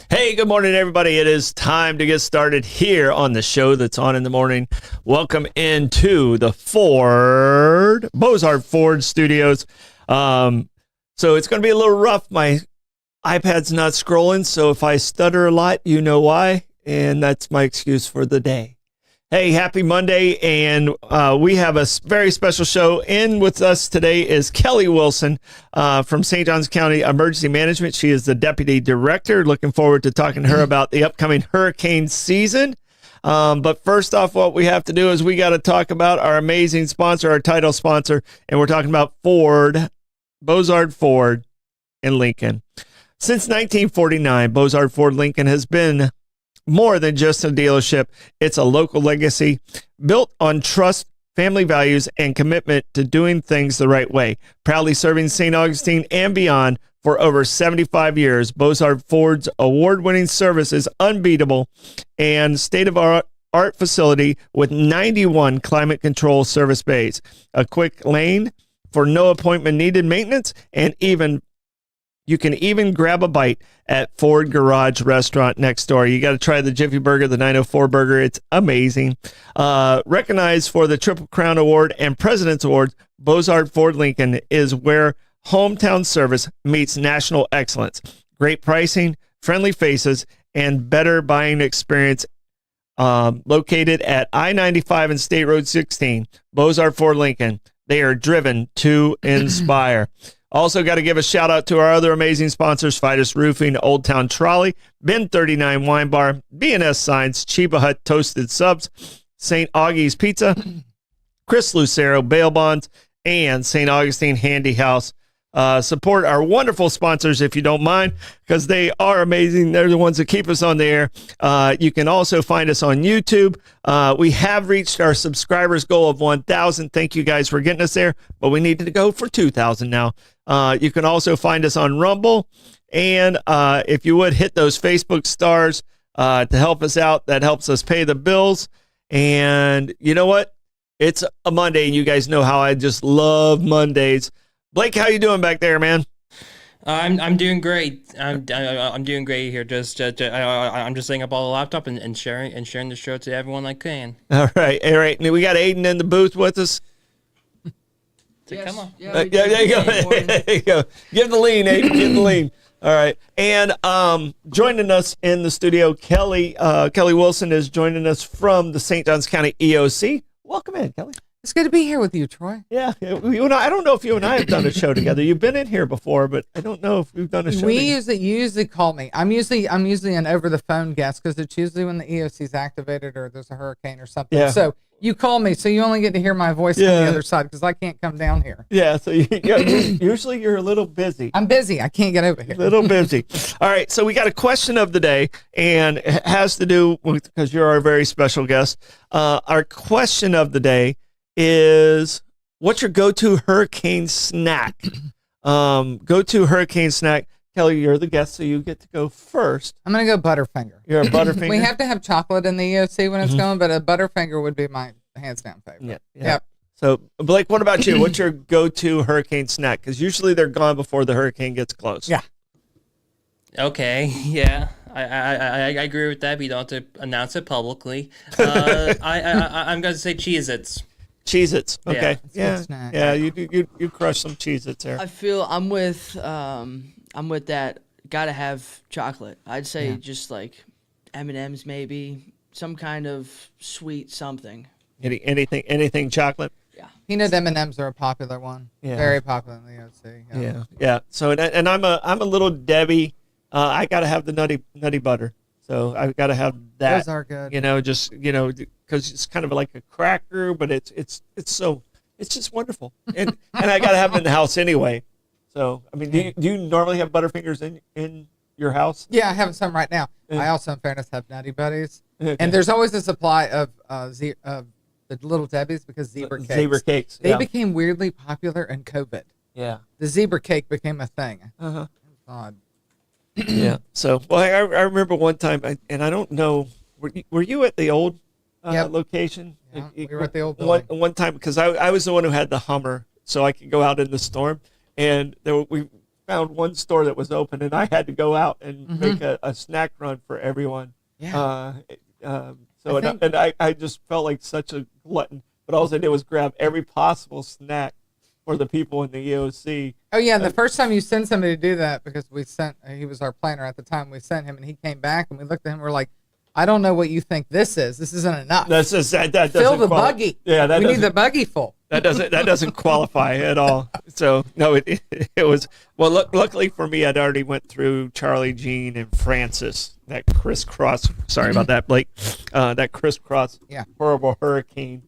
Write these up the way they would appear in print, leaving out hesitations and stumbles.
Hey, good morning, everybody. It is time to get started here on the show that's on in the morning. Welcome into the Bozard Ford Studios. So it's going to be a little rough. My iPad's not scrolling, so if I stutter a lot, you know why, and that's my excuse for the day. Hey, happy Monday, and we have a very special show. In with us today is Kelly Wilson from St. Johns County Emergency Management. She is the Deputy Director. Looking forward to talking to her about the upcoming hurricane season. But first off, what we have to do is we got to talk about our amazing sponsor, our title sponsor, and we're talking about Bozard Ford in Lincoln. Since 1949, Bozard Ford Lincoln has been more than just a dealership. It's a local legacy built on trust, family values, and commitment to doing things the right way. Proudly serving St. Augustine and beyond for over 75 years, Bozard Ford's award-winning service is unbeatable and state-of-the-art facility with 91 climate control service bays, a quick lane for no appointment needed maintenance, and you can even grab a bite at Ford Garage Restaurant next door. You got to try the Jiffy Burger, the 904 Burger. It's amazing. Recognized for the Triple Crown Award and President's Awards, Bozard Ford Lincoln is where hometown service meets national excellence. Great pricing, friendly faces, and better buying experience. Located at I-95 and State Road 16, Bozard Ford Lincoln. They are driven to inspire. Also got to give a shout out to our other amazing sponsors, Fidus Roofing, Old Town Trolley, Bin 39 Wine Bar, B&S Signs, Chiba Hut Toasted Subs, St. Augie's Pizza, Chris Lucero Bail Bonds, and St. Augustine Handy House. Support our wonderful sponsors if you don't mind, because they are amazing. They're the ones that keep us on the air. You can also find us on YouTube. We have reached our subscribers goal of 1,000. Thank you guys for getting us there, but we need to go for 2,000 now. You can also find us on Rumble, and if you would hit those Facebook stars to help us out, that helps us pay the bills. And you know what? It's a Monday, and you guys know how I just love Mondays. Blake, how you doing back there, man? I'm doing great. I'm doing great here. I'm just setting up all the laptop and sharing the show to everyone I can. All right. And we got Aiden in the booth with us. Yes. Come on. Yeah, there you go. There you go. Give the lean, Aiden. Give the lean. All right. And joining us in the studio, Kelly Wilson is joining us from the St. Johns County EOC. Welcome in, Kelly. It's good to be here with you, Troy. Yeah, I don't know if you and I have done a show together. You've been in here before, but I don't know if we've done a show. You usually call me. I'm usually an over the phone guest because it's usually when the EOC is activated or there's a hurricane or something. Yeah. So you call me, so you only get to hear my voice from the other side because I can't come down here. Yeah, so usually you're a little busy. I'm busy. I can't get over here. A little busy. All right, so we got a question of the day, and it has to do with, because you're our very special guest. Our question of the day is, what's your go-to hurricane snack? Go-to hurricane snack. Kelly, you're the guest, so you get to go first. I'm going to go Butterfinger. You're a Butterfinger? We have to have chocolate in the EOC when it's going, but a Butterfinger would be my hands down favorite. Yeah. Yep. So, Blake, what about you? What's your go-to hurricane snack? Because usually they're gone before the hurricane gets close. Yeah. Okay. Yeah. I agree with that, but you don't have to announce it publicly. I'm going to say Cheez-Its. Cheez-Its. Okay. Yeah. You crush some Cheez-Its there. I feel I'm with that. Gotta have chocolate. I'd say just like M&Ms, maybe some kind of sweet something. Anything chocolate. Yeah. Peanut M&Ms are a popular one. Yeah. Very popular in the EOC. Yeah. So and I'm a little Debbie. I gotta have the nutty butter. So I've got to have that. Those are good. Because it's kind of like a cracker, but it's just wonderful. And I got to have them in the house anyway. So, I mean, do you normally have Butterfingers in your house? Yeah, I have some right now. Yeah. I also, in fairness, have Nutty Buddies. Okay. And there's always a supply of the Little Debbie's because zebra cakes. Zebra cakes. They became weirdly popular in COVID. Yeah. The zebra cake became a thing. Uh-huh. Odd. Yeah. So, well, I remember one time, and I don't know, were you at the old location? Yeah, we were at the old building. One time, because I was the one who had the Hummer, so I could go out in the storm, and found one store that was open, and I had to go out and Mhm. make a snack run for everyone. Yeah. So I just felt like such a glutton. But all I did was grab every possible snack for the people in the EOC. Oh yeah, and the first time you send somebody to do that, because he was our planner at the time. We sent him, and he came back, and we looked at him. We're like, I don't know what you think this is. This isn't enough. That's just that doesn't Fill the qualify. buggy. Yeah, we need the buggy full. That doesn't qualify at all. So no, it was well. Luckily for me, I'd already went through Charlie, Jean, and Francis. That crisscross. Sorry about that, Blake. That crisscross. Yeah. Horrible hurricane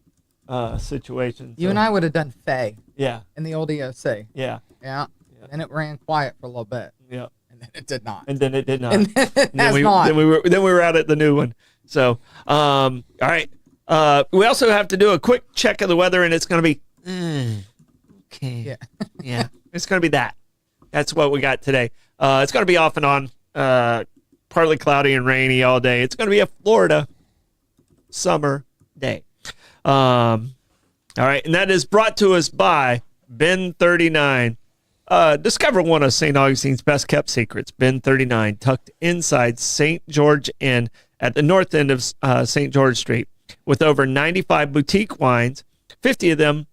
situation. You and I would have done Faye Yeah. in the old EOC. Yeah. Yeah. And it ran quiet for a little bit, Yeah. and then it did not. And then it did not. And then it has not. Then we were out at the new one. So all right. We also have to do a quick check of the weather, and it's going to be okay. Yeah. Yeah, it's going to be that. That's what we got today. It's going to be off and on, partly cloudy and rainy all day. It's going to be a Florida summer day. All right, and that is brought to us by Ben 39. Discover one of St. Augustine's best kept secrets. Ben 39, tucked inside St. George Inn at the north end of St. George Street, with over 95 boutique wines, 50 of them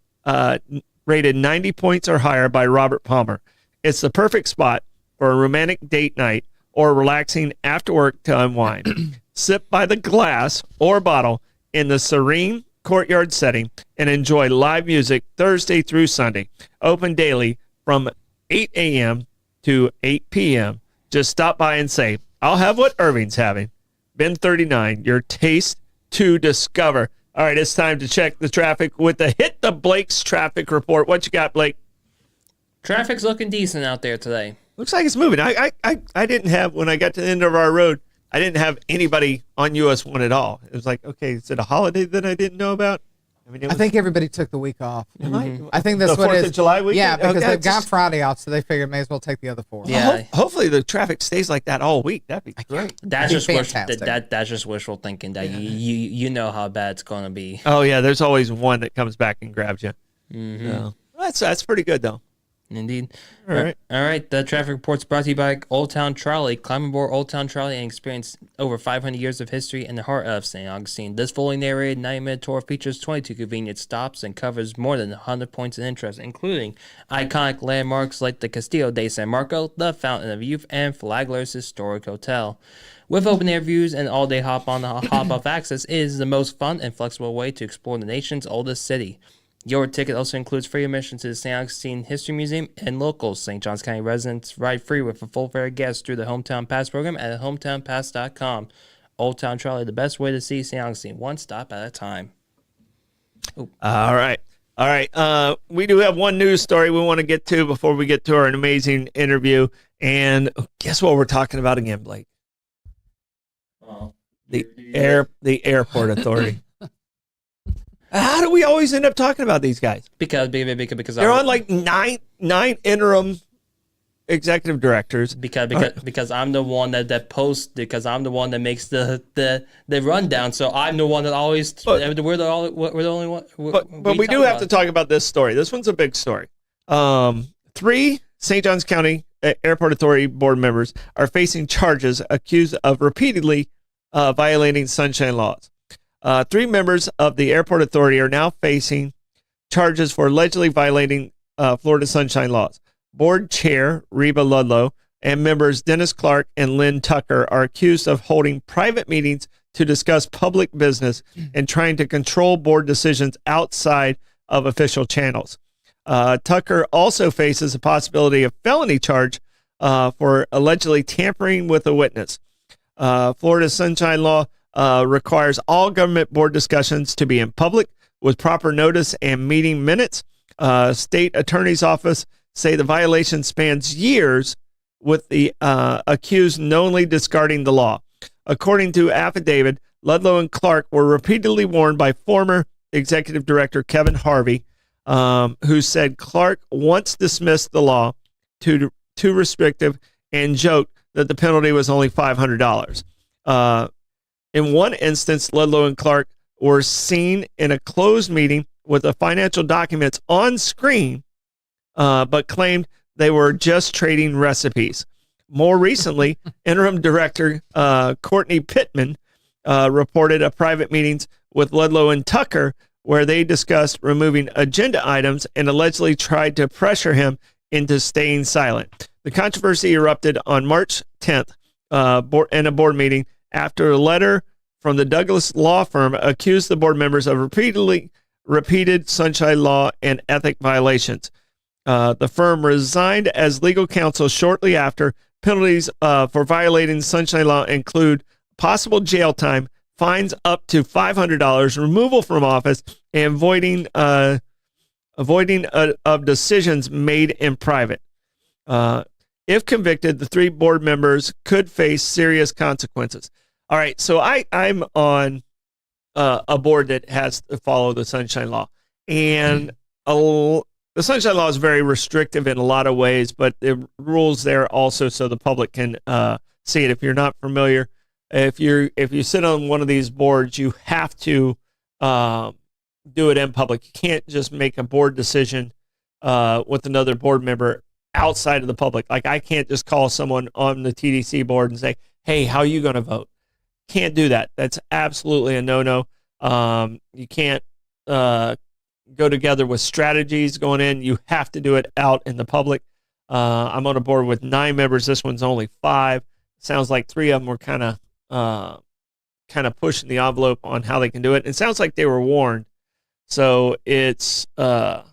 rated 90 points or higher by Robert Palmer. It's the perfect spot for a romantic date night or relaxing after work to unwind. Sip by the glass or bottle in the serene courtyard setting and enjoy live music Thursday through Sunday. Open daily from 8 a.m. to 8 p.m. Just stop by and say, I'll have what Irving's having. Ben 39, your taste to discover. All right, it's time to check the traffic with the Hit the Blake's traffic report. What you got, Blake? Traffic's looking decent out there today. Looks like it's moving. I didn't have, when I got to the end of our road, I didn't have anybody on US 1 at all. It was like, okay, is it a holiday that I didn't know about? I mean, I think everybody took the week off. Mm-hmm. I think that's the what 4th it is. of July weekend? Yeah, because Okay, they've got just- Friday off, so they figured may as well take the other 4. Yeah. Hopefully the traffic stays like that all week. That'd be great. That's That'd just be wish, fantastic. that's just wishful thinking. That you know how bad it's gonna be. Oh yeah, there's always one that comes back and grabs you. Mm-hmm. So that's pretty good though. Indeed. All right. All right. The traffic report's brought to you by Old Town Trolley. Climb aboard Old Town Trolley and experience over 500 years of history in the heart of St. Augustine. This fully narrated 90-minute tour features 22 convenient stops and covers more than 100 points of interest, including iconic landmarks like the Castillo de San Marco, the Fountain of Youth, and Flagler's Historic Hotel. With open-air views and all-day hop-on, hop-off access, it is the most fun and flexible way to explore the nation's oldest city. Your ticket also includes free admission to the St. Augustine History Museum, and locals, St. Johns County residents, ride free with a full fare guest through the Hometown Pass program at hometownpass.com. Old Town Trolley, the best way to see St. Augustine, one stop at a time. All right. We do have one news story we want to get to before we get to our amazing interview. And guess what we're talking about again, Blake? The airport authority. How do we always end up talking about these guys? Because They're on like nine interim executive directors. Because I'm the one that posts, because I'm the one that makes the rundown. So I'm the one that always we're the only one. But we do have to talk about this story. This one's a big story. 3 St. Johns County Airport Authority board members are facing charges accused of repeatedly violating sunshine laws. 3 members of the Airport Authority are now facing charges for allegedly violating Florida sunshine laws. Board Chair Reba Ludlow and members Dennis Clark and Lynn Tucker are accused of holding private meetings to discuss public business and trying to control board decisions outside of official channels. Tucker also faces a possibility of felony charge for allegedly tampering with a witness. Florida's sunshine law requires all government board discussions to be in public with proper notice and meeting minutes. State Attorney's Office say the violation spans years, with the accused knowingly discarding the law. According to affidavit, Ludlow and Clark were repeatedly warned by former Executive Director Kevin Harvey, who said Clark once dismissed the law too restrictive and joked that the penalty was only $500. In one instance, Ludlow and Clark were seen in a closed meeting with the financial documents on screen, but claimed they were just trading recipes. More recently, interim director Courtney Pittman reported a private meetings with Ludlow and Tucker where they discussed removing agenda items and allegedly tried to pressure him into staying silent. The controversy erupted on March 10th in a board meeting after a letter from the Douglas law firm accused the board members of repeated sunshine law and ethic violations. The firm resigned as legal counsel shortly after. Penalties for violating sunshine law include possible jail time, fines up to $500, removal from office, and avoiding of decisions made in private. If convicted, the 3 board members could face serious consequences. All right, so I'm on a board that has to follow the sunshine law, and the sunshine law is very restrictive in a lot of ways, but the rules there also so the public can see it. If you're not familiar, if you sit on one of these boards, you have to do it in public. You can't just make a board decision with another board member outside of the public. Like I can't just call someone on the TDC board and say, "Hey, how are you going to vote?" Can't do that. That's absolutely a no-no. You can't go together with strategies going in. You have to do it out in the public. I'm on a board with 9 members. This one's only 5. Sounds like 3 of them were kind of pushing the envelope on how they can do it. It sounds like they were warned. So it's a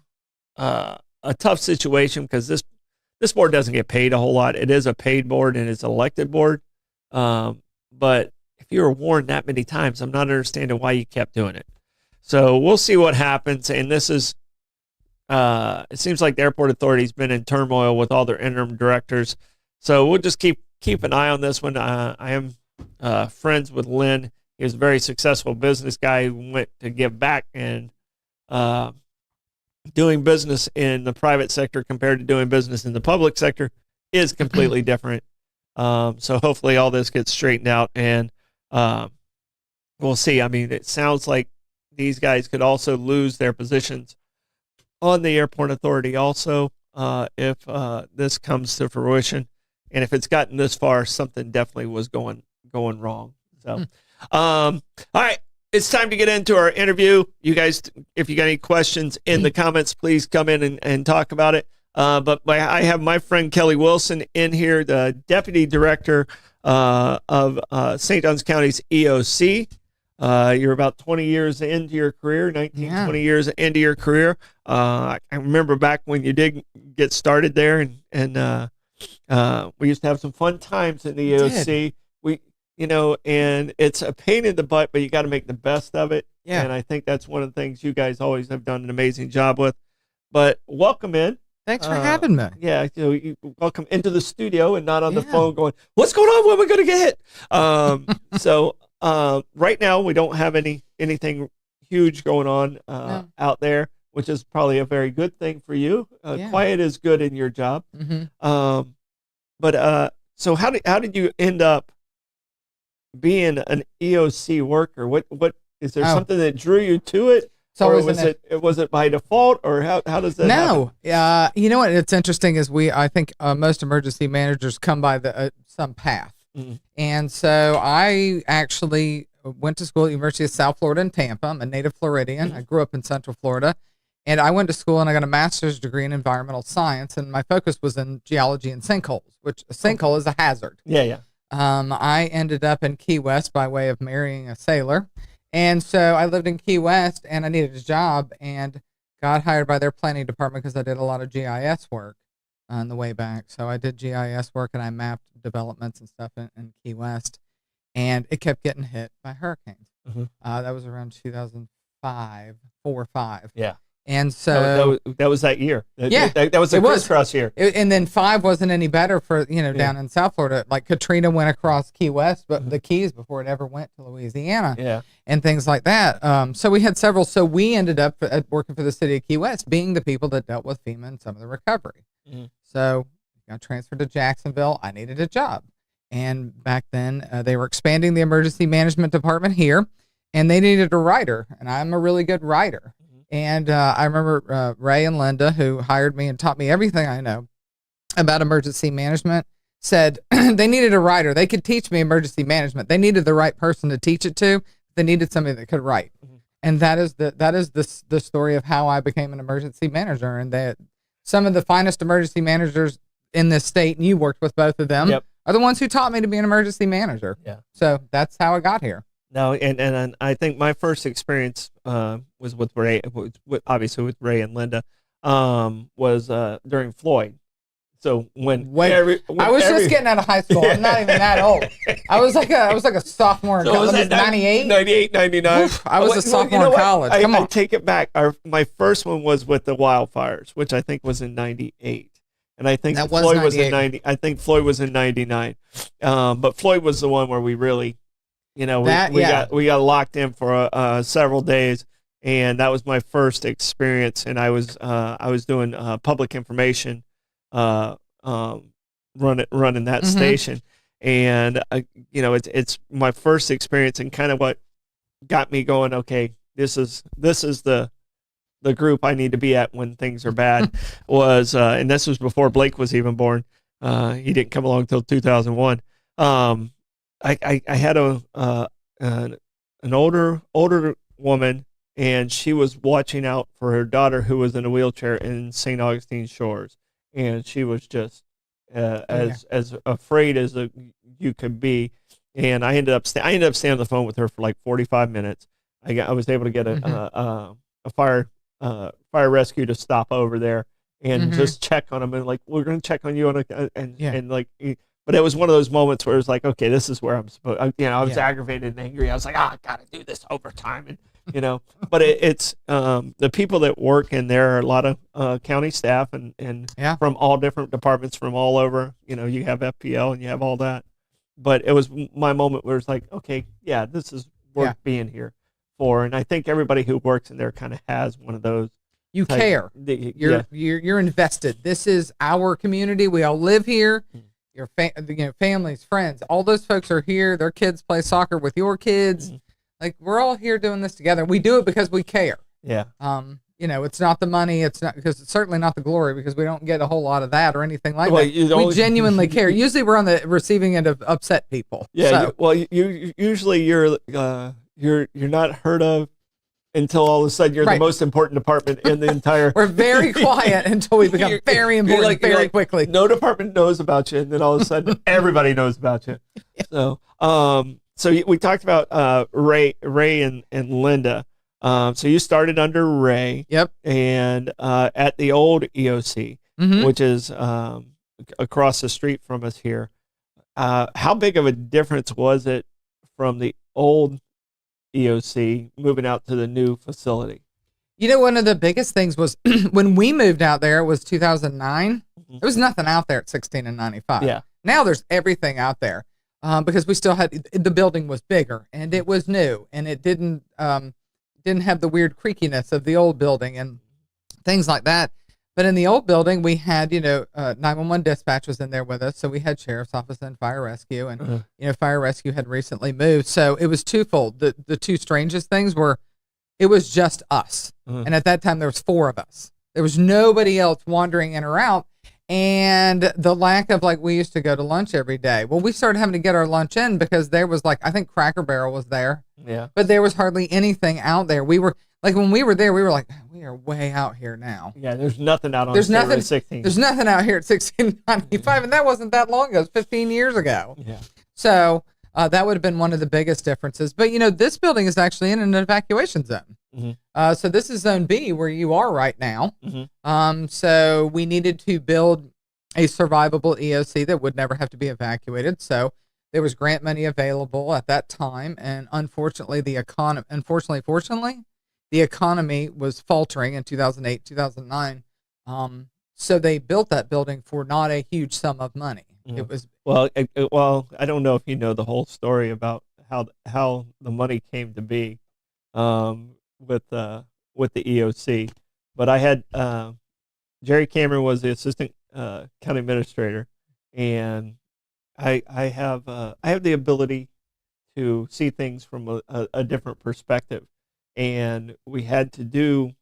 tough situation because this board doesn't get paid a whole lot. It is a paid board and it's an elected board. But if you were warned that many times, I'm not understanding why you kept doing it. So we'll see what happens. And this is, it seems like the airport authority's been in turmoil with all their interim directors. So we'll just keep an eye on this one. I am friends with Lynn. He was a very successful business guy who went to give back, and doing business in the private sector compared to doing business in the public sector is completely different. So hopefully all this gets straightened out, and we'll see. I mean, it sounds like these guys could also lose their positions on the airport authority also if this comes to fruition. And if it's gotten this far, something definitely was going wrong. So, all right, it's time to get into our interview. You guys, if you got any questions in the comments, please come in and talk about it. But I have my friend Kelly Wilson in here, the Deputy Director of St. Johns County's EOC. You're about 20 years into your career, 20 years into your career. I remember back when you did get started there, and we used to have some fun times in the EOC. And it's a pain in the butt, but you got to make the best of it. Yeah. And I think that's one of the things you guys always have done an amazing job with. But welcome in. Thanks for having me. Yeah, you welcome into the studio and not on the phone going, "What's going on? When are we going to get hit?" So right now we don't have anything huge going on out there, which is probably a very good thing for you. Quiet is good in your job. Mm-hmm. So how did you end up being an EOC worker? What is there something that drew you to it? So or was it by default, or how does that happen? You know what? It's interesting is I think most emergency managers come by some path. Mm-hmm. And so I actually went to school at the University of South Florida in Tampa. I'm a native Floridian. Mm-hmm. I grew up in Central Florida, and I went to school and I got a master's degree in environmental science, and my focus was in geology and sinkholes, which a sinkhole is a hazard. Yeah. I ended up in Key West by way of marrying a sailor. And so I lived in Key West, and I needed a job, and got hired by their planning department because I did a lot of GIS work on the way back. So I did GIS work, and I mapped developments and stuff in Key West, and it kept getting hit by hurricanes. Mm-hmm. That was around 2004 or 5. Yeah. And so that was that year. That was the crisscross year. And then 5 wasn't any better for, down in South Florida. Like Katrina went across Key West, but the Keys before it ever went to Louisiana and things like that. So we had several. So we ended up working for the city of Key West, being the people that dealt with FEMA and some of the recovery. Mm-hmm. So I got transferred to Jacksonville. I needed a job. And back then they were expanding the emergency management department here, and they needed a writer. And I'm a really good writer. And I remember Ray and Linda, who hired me and taught me everything I know. about emergency management said they needed a writer. They could teach me emergency management. They needed the right person to teach it to. They needed somebody that could write. Mm-hmm. And that is the story of how I became an emergency manager. And that some of the finest emergency managers in this state, and you worked with both of them, are the ones who taught me to be an emergency manager. Yeah. So that's how I got here. No, and I think my first experience was with Ray, obviously with Ray and Linda, was during Floyd. So when I was just getting out of high school. I'm not even that old. I was like a sophomore in college. Was that 98? 98, 99. I was a sophomore in college. Come on. I take it back. My first one was with the wildfires, which I think was in 98. And I think Floyd was in 90. I think Floyd was in 99. But Floyd was the one where we really, we got locked in for several days. And that was my first experience. And I was doing public information, running that station, and it's my first experience, and kind of what got me going. Okay, this is the group I need to be at when things are bad. Was and this was before Blake was even born. He didn't come along until 2001. I had an older woman, and she was watching out for her daughter who was in a wheelchair in St. Augustine Shores. And she was just as afraid as you could be. And I ended up staying on the phone with her for like 45 minutes. I was able to get a fire rescue to stop over there and just check on them, and like, we're going to check on you and like. But it was one of those moments where it was like, okay, this is where I'm supposed. I was aggravated and angry. I was like, I got to do this overtime, and but it's the people that work in there are a lot of county staff and from all different departments from all over. You have FPL and you have all that. But it was my moment where it's like, okay, this is worth being here for. And I think everybody who works in there kind of has one of those. You care. You're invested. This is our community. We all live here. Your families, friends, all those folks are here. Their kids play soccer with your kids. Like, we're all here doing this together. We do it because we care. Yeah. It's not the money. It's not, because it's certainly not the glory, because we don't get a whole lot of that or anything like that. We genuinely care. Usually we're on the receiving end of upset people. Yeah. So. Usually you're not heard of until all of a sudden you're the most important department in the entire. We're very quiet until we become very important very quickly. No department knows about you, and then all of a sudden everybody knows about you. So, So we talked about Ray and Linda. So you started under Ray. Yep. And at the old EOC, which is across the street from us here. How big of a difference was it from the old EOC moving out to the new facility? One of the biggest things was when we moved out there, it was 2009. There was nothing out there at 16 and 95. Yeah. Now there's everything out there. Because we still had, the building was bigger and it was new, and it didn't have the weird creakiness of the old building and things like that. But in the old building, we had 911 dispatch was in there with us, so we had sheriff's office and fire rescue, and fire rescue had recently moved, so it was twofold. The two strangest things were, it was just us, and at that time there was 4 of us. There was nobody else wandering in or out. And the lack of, we used to go to lunch every day. Well, we started having to get our lunch in because there was I think Cracker Barrel was there. Yeah. But there was hardly anything out there. We were when we were there, we were like, we are way out here now. Yeah, there's nothing out on 16. There's nothing out here at 1695, and that wasn't that long ago. It was 15 years ago. Yeah. So that would have been one of the biggest differences. But this building is actually in an evacuation zone. So this is Zone B, where you are right now. So we needed to build a survivable EOC that would never have to be evacuated. So there was grant money available at that time, and fortunately, the economy was faltering in 2008, 2009. So they built that building for not a huge sum of money. It was I don't know if you know the whole story about how the money came to be. With the EOC, but I had Jerry Cameron was the assistant county administrator, and I have the ability to see things from a different perspective, and we had to do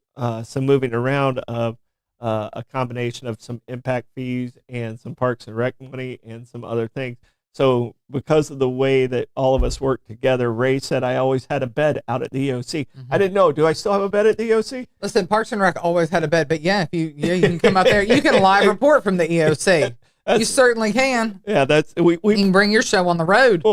some moving around of a combination of some impact fees and some Parks and Rec money and some other things. So because of the way that all of us work together, Ray said I always had a bed out at the EOC. I didn't know. Do I still have a bed at the EOC? Listen, Parks and Rec always had a bed, but yeah, if you can come out there, you can live report from the EOC. You certainly can. Yeah, we you can bring your show on the road.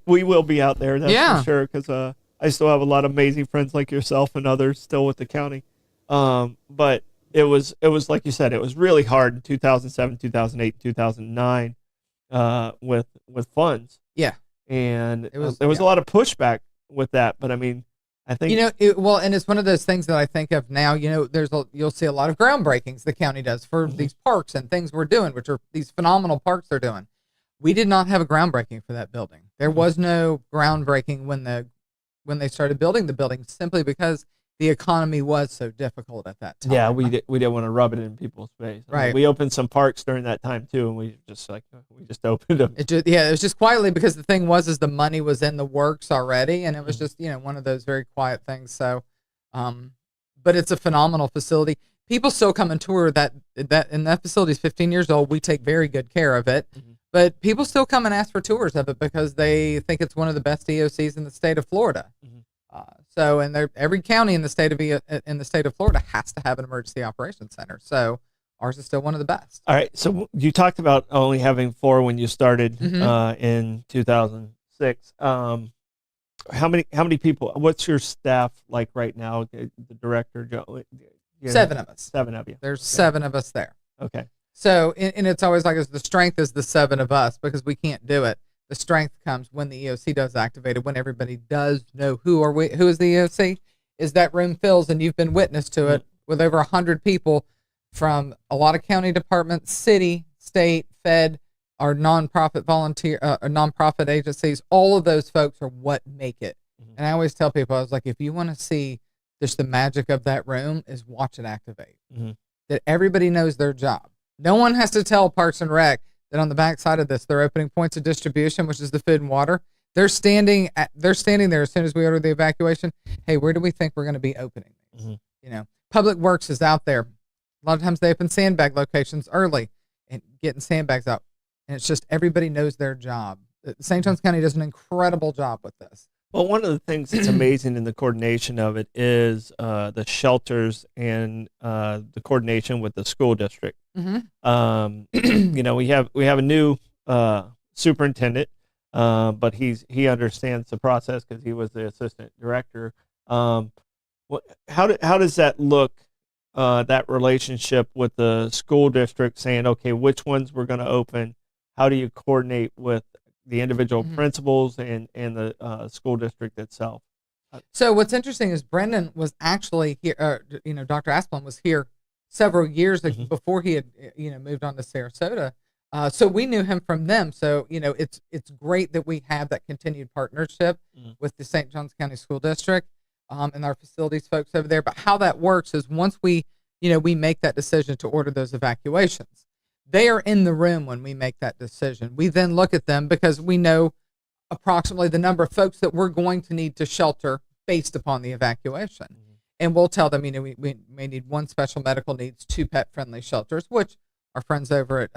We will be out there. That's for sure. Because I still have a lot of amazing friends like yourself and others still with the county. But it was like you said, it was really hard in 2007, 2008, 2009 with funds. Yeah, and there was a lot of pushback with that. But I mean, I think and it's one of those things that I think of now. You'll see a lot of groundbreakings the county does for these parks and things we're doing, which are these phenomenal parks they're doing. We did not have a groundbreaking for that building. There was no groundbreaking when they started building the building, simply because the economy was so difficult at that time. Yeah, we didn't want to rub it in people's face. Right. We opened some parks during that time too, and we just opened them. It was just quietly, because the thing is the money was in the works already, and it was just one of those very quiet things. So, but it's a phenomenal facility. People still come and tour that facility is 15 years old. We take very good care of it, but people still come and ask for tours of it because they think it's one of the best EOCs in the state of Florida. Every county in the state of Florida has to have an emergency operations center. So ours is still one of the best. All right. So you talked about only having 4 when you started in 2006. How many people? What's your staff like right now? The director, Joe. 7 of us. 7 of you. There's 7 of us there. Okay. So and it's always like the strength is the 7 of us, because we can't do it. The strength comes when the EOC does activate it, when everybody does know who is the EOC, is that room fills, and you've been witness to it with over 100 people from a lot of county departments, city, state, fed, our nonprofit nonprofit agencies. All of those folks are what make it. And I always tell people, I was like, if you want to see just the magic of that room, is watch it activate. That everybody knows their job. No one has to tell Parks and Rec that on the back side of this, they're opening points of distribution, which is the food and water. They're standing there as soon as we order the evacuation. Hey, where do we think we're going to be opening these? Public Works is out there. A lot of times they open sandbag locations early and getting sandbags out. And it's just everybody knows their job. St. Johns County does an incredible job with this. Well, one of the things that's amazing in the coordination of it is the shelters and the coordination with the school district. We have a new superintendent, but he understands the process because he was the assistant director. How does that look? That relationship with the school district, saying, okay, which ones we're going to open? How do you coordinate with the individual principals and the school district itself? So what's interesting is Brendan was actually here. Dr. Asplund was here several years before he had moved on to Sarasota. So we knew him from them. So it's great that we have that continued partnership with the St. Johns County School District and our facilities folks over there. But how that works is once we make that decision to order those evacuations, they are in the room when we make that decision. We then look at them because we know approximately the number of folks that we're going to need to shelter based upon the evacuation. And we'll tell them, we may need 1 special medical needs, 2 pet-friendly shelters, which our friends over at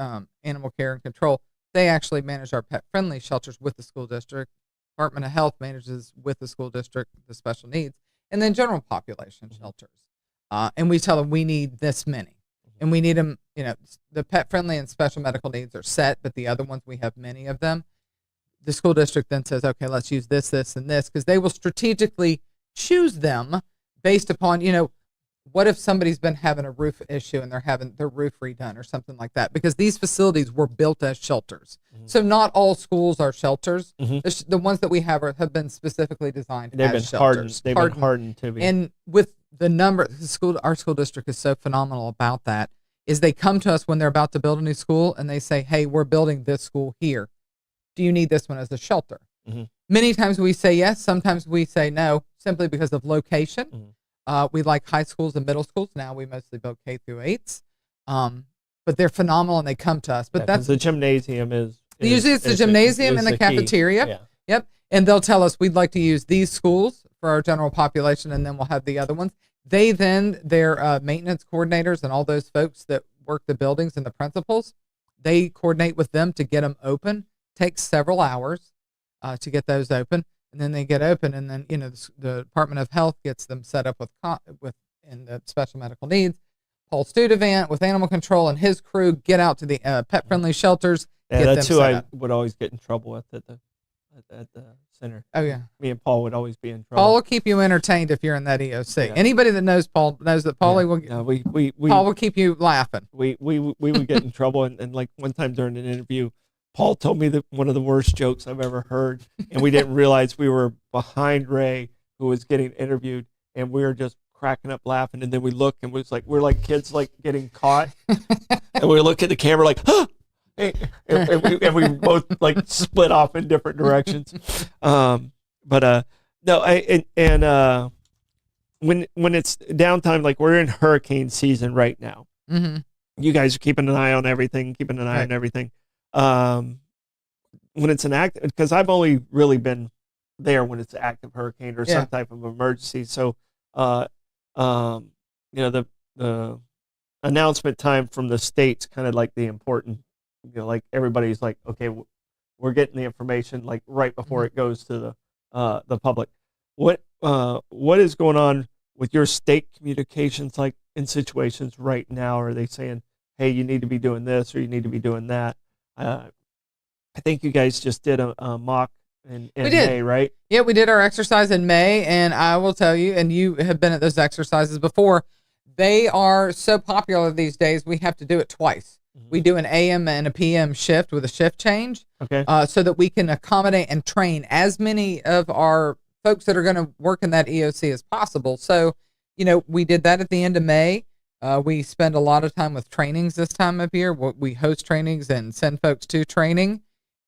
Animal Care and Control, they actually manage our pet-friendly shelters with the school district. Department of Health manages with the school district the special needs, and then general population shelters. And we tell them we need this many. And we need them, the pet-friendly and special medical needs are set, but the other ones, we have many of them. The school district then says, okay, let's use this, this, and this, because they will strategically choose them based upon, what if somebody's been having a roof issue and they're having their roof redone or something like that? Because these facilities were built as shelters. So not all schools are shelters. The ones that we have have been specifically designed as shelters. They've been hardened to be. And with the number, our school district is so phenomenal about that, is they come to us when they're about to build a new school and they say, hey, we're building this school here. Do you need this one as a shelter? Many times we say yes. Sometimes we say no, simply because of location. We like high schools and middle schools. Now we mostly build K through 8s. But they're phenomenal and they come to us. But that's the gymnasium is usually it's the gymnasium and the cafeteria. Yeah. Yep. And they'll tell us we'd like to use these schools for our general population, and then we'll have the other ones. Their maintenance coordinators and all those folks that work the buildings and the principals, they coordinate with them to get them open. Takes several hours to get those open, and then they get open, and then the Department of Health gets them set up in the special medical needs. Paul Studevant with animal control and his crew get out to the pet friendly shelters. Yeah, that's who I would always get in trouble with at the center. Oh yeah, me and Paul would always be in trouble. Paul will keep you entertained if you're in that EOC. Yeah. Anybody that knows Paul knows that Paul Paul will keep you laughing. We would get in trouble, and like one time during an interview, Paul told me that one of the worst jokes I've ever heard, and we didn't realize we were behind Ray, who was getting interviewed, and we were just cracking up laughing. And then we look, and we're like kids like getting caught, and we look at the camera like, huh! and we both like split off in different directions. No, when it's downtime, like we're in hurricane season right now. Mm-hmm. You guys are keeping an eye on everything, on everything. When it's an active, because I've only really been there when it's an active hurricane or some type of emergency. So, the announcement time from the state's kind of like the important, like everybody's like, okay, we're getting the information like right before it goes to the public. What is going on with your state communications, like in situations right now? Are they saying, hey, you need to be doing this or you need to be doing that? I think you guys just did a mock in May, right? Yeah, we did our exercise in May, and I will tell you, and you have been at those exercises before, they are so popular these days, we have to do it twice. Mm-hmm. We do an AM and a PM shift with a shift change, so that we can accommodate and train as many of our folks that are going to work in that EOC as possible. So, we did that at the end of May. We spend a lot of time with trainings this time of year. We host trainings and send folks to training.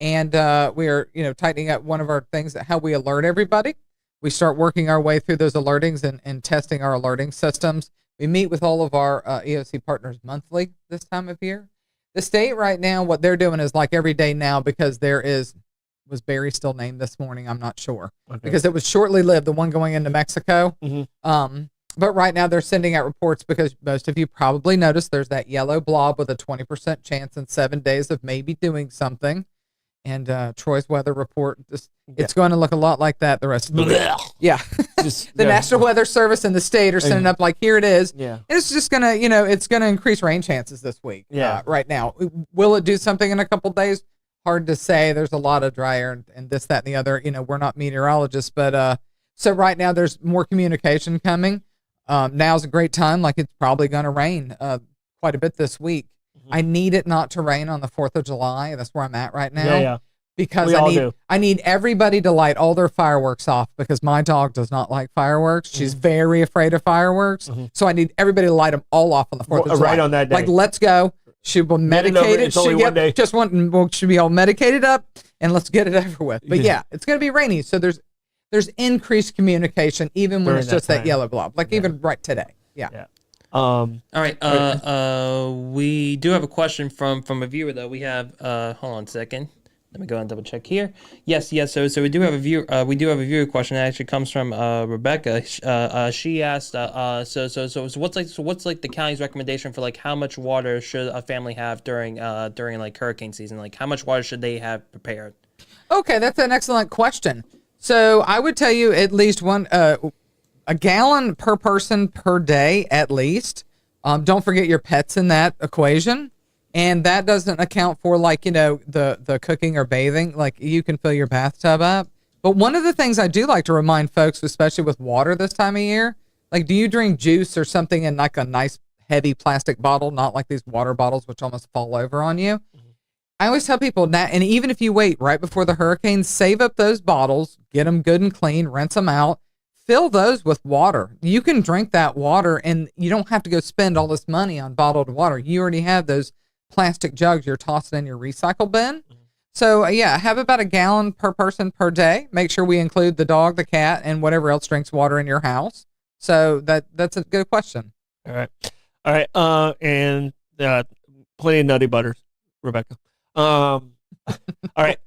And we are, tightening up one of our things, how we alert everybody. We start working our way through those alertings and testing our alerting systems. We meet with all of our EOC partners monthly this time of year. The state right now, what they're doing is like every day now, because was Barry still named this morning? I'm not sure. Okay. Because it was shortly lived, the one going into Mexico. Mm-hmm. But right now they're sending out reports because most of you probably noticed there's that yellow blob with a 20% chance in 7 days of maybe doing something. And Troy's weather report, it's going to look a lot like that the rest of the week. Yeah. The National Weather Service and the state are sending up like, here it is. Yeah. And it's just going to, it's going to increase rain chances this week. Yeah. Right now. Will it do something in a couple days? Hard to say. There's a lot of dry air and this, that, and the other. We're not meteorologists, but so right now there's more communication coming. Now's a great time. Like it's probably going to rain quite a bit this week. I need it not to rain on the 4th of July. That's where I'm at right now. Yeah. Because I need everybody to light all their fireworks off because my dog does not like fireworks. She's very afraid of fireworks. Mm-hmm. So I need everybody to light them all off on the 4th of July. Right on that day. Like, let's go. She will medicate it. Should be all medicated up and let's get it over with. But yeah, it's going to be rainy. So there's increased communication even when it's just that yellow blob. Like even right today. Yeah. All right. We do have a question from a viewer though. We have hold on a second. Let me go and double check here. Yes. So we do have a viewer. We do have a viewer question that actually comes from Rebecca. She asked. So what's like the county's recommendation for like how much water should a family have during like hurricane season? Like how much water should they have prepared? Okay, that's an excellent question. So I would tell you at least a gallon per person per day, at least. Don't forget your pets in that equation. And that doesn't account for like, the cooking or bathing. Like you can fill your bathtub up. But one of the things I do like to remind folks, especially with water this time of year, like do you drink juice or something in like a nice heavy plastic bottle, not like these water bottles, which almost fall over on you? Mm-hmm. I always tell people that, and even if you wait right before the hurricane, save up those bottles, get them good and clean, rinse them out. Fill those with water. You can drink that water and you don't have to go spend all this money on bottled water. You already have those plastic jugs you're tossing in your recycle bin. Mm-hmm. So have about a gallon per person per day. Make sure we include the dog, the cat, and whatever else drinks water in your house. So that's a good question. All right. And plenty of nutty butters, Rebecca. All right.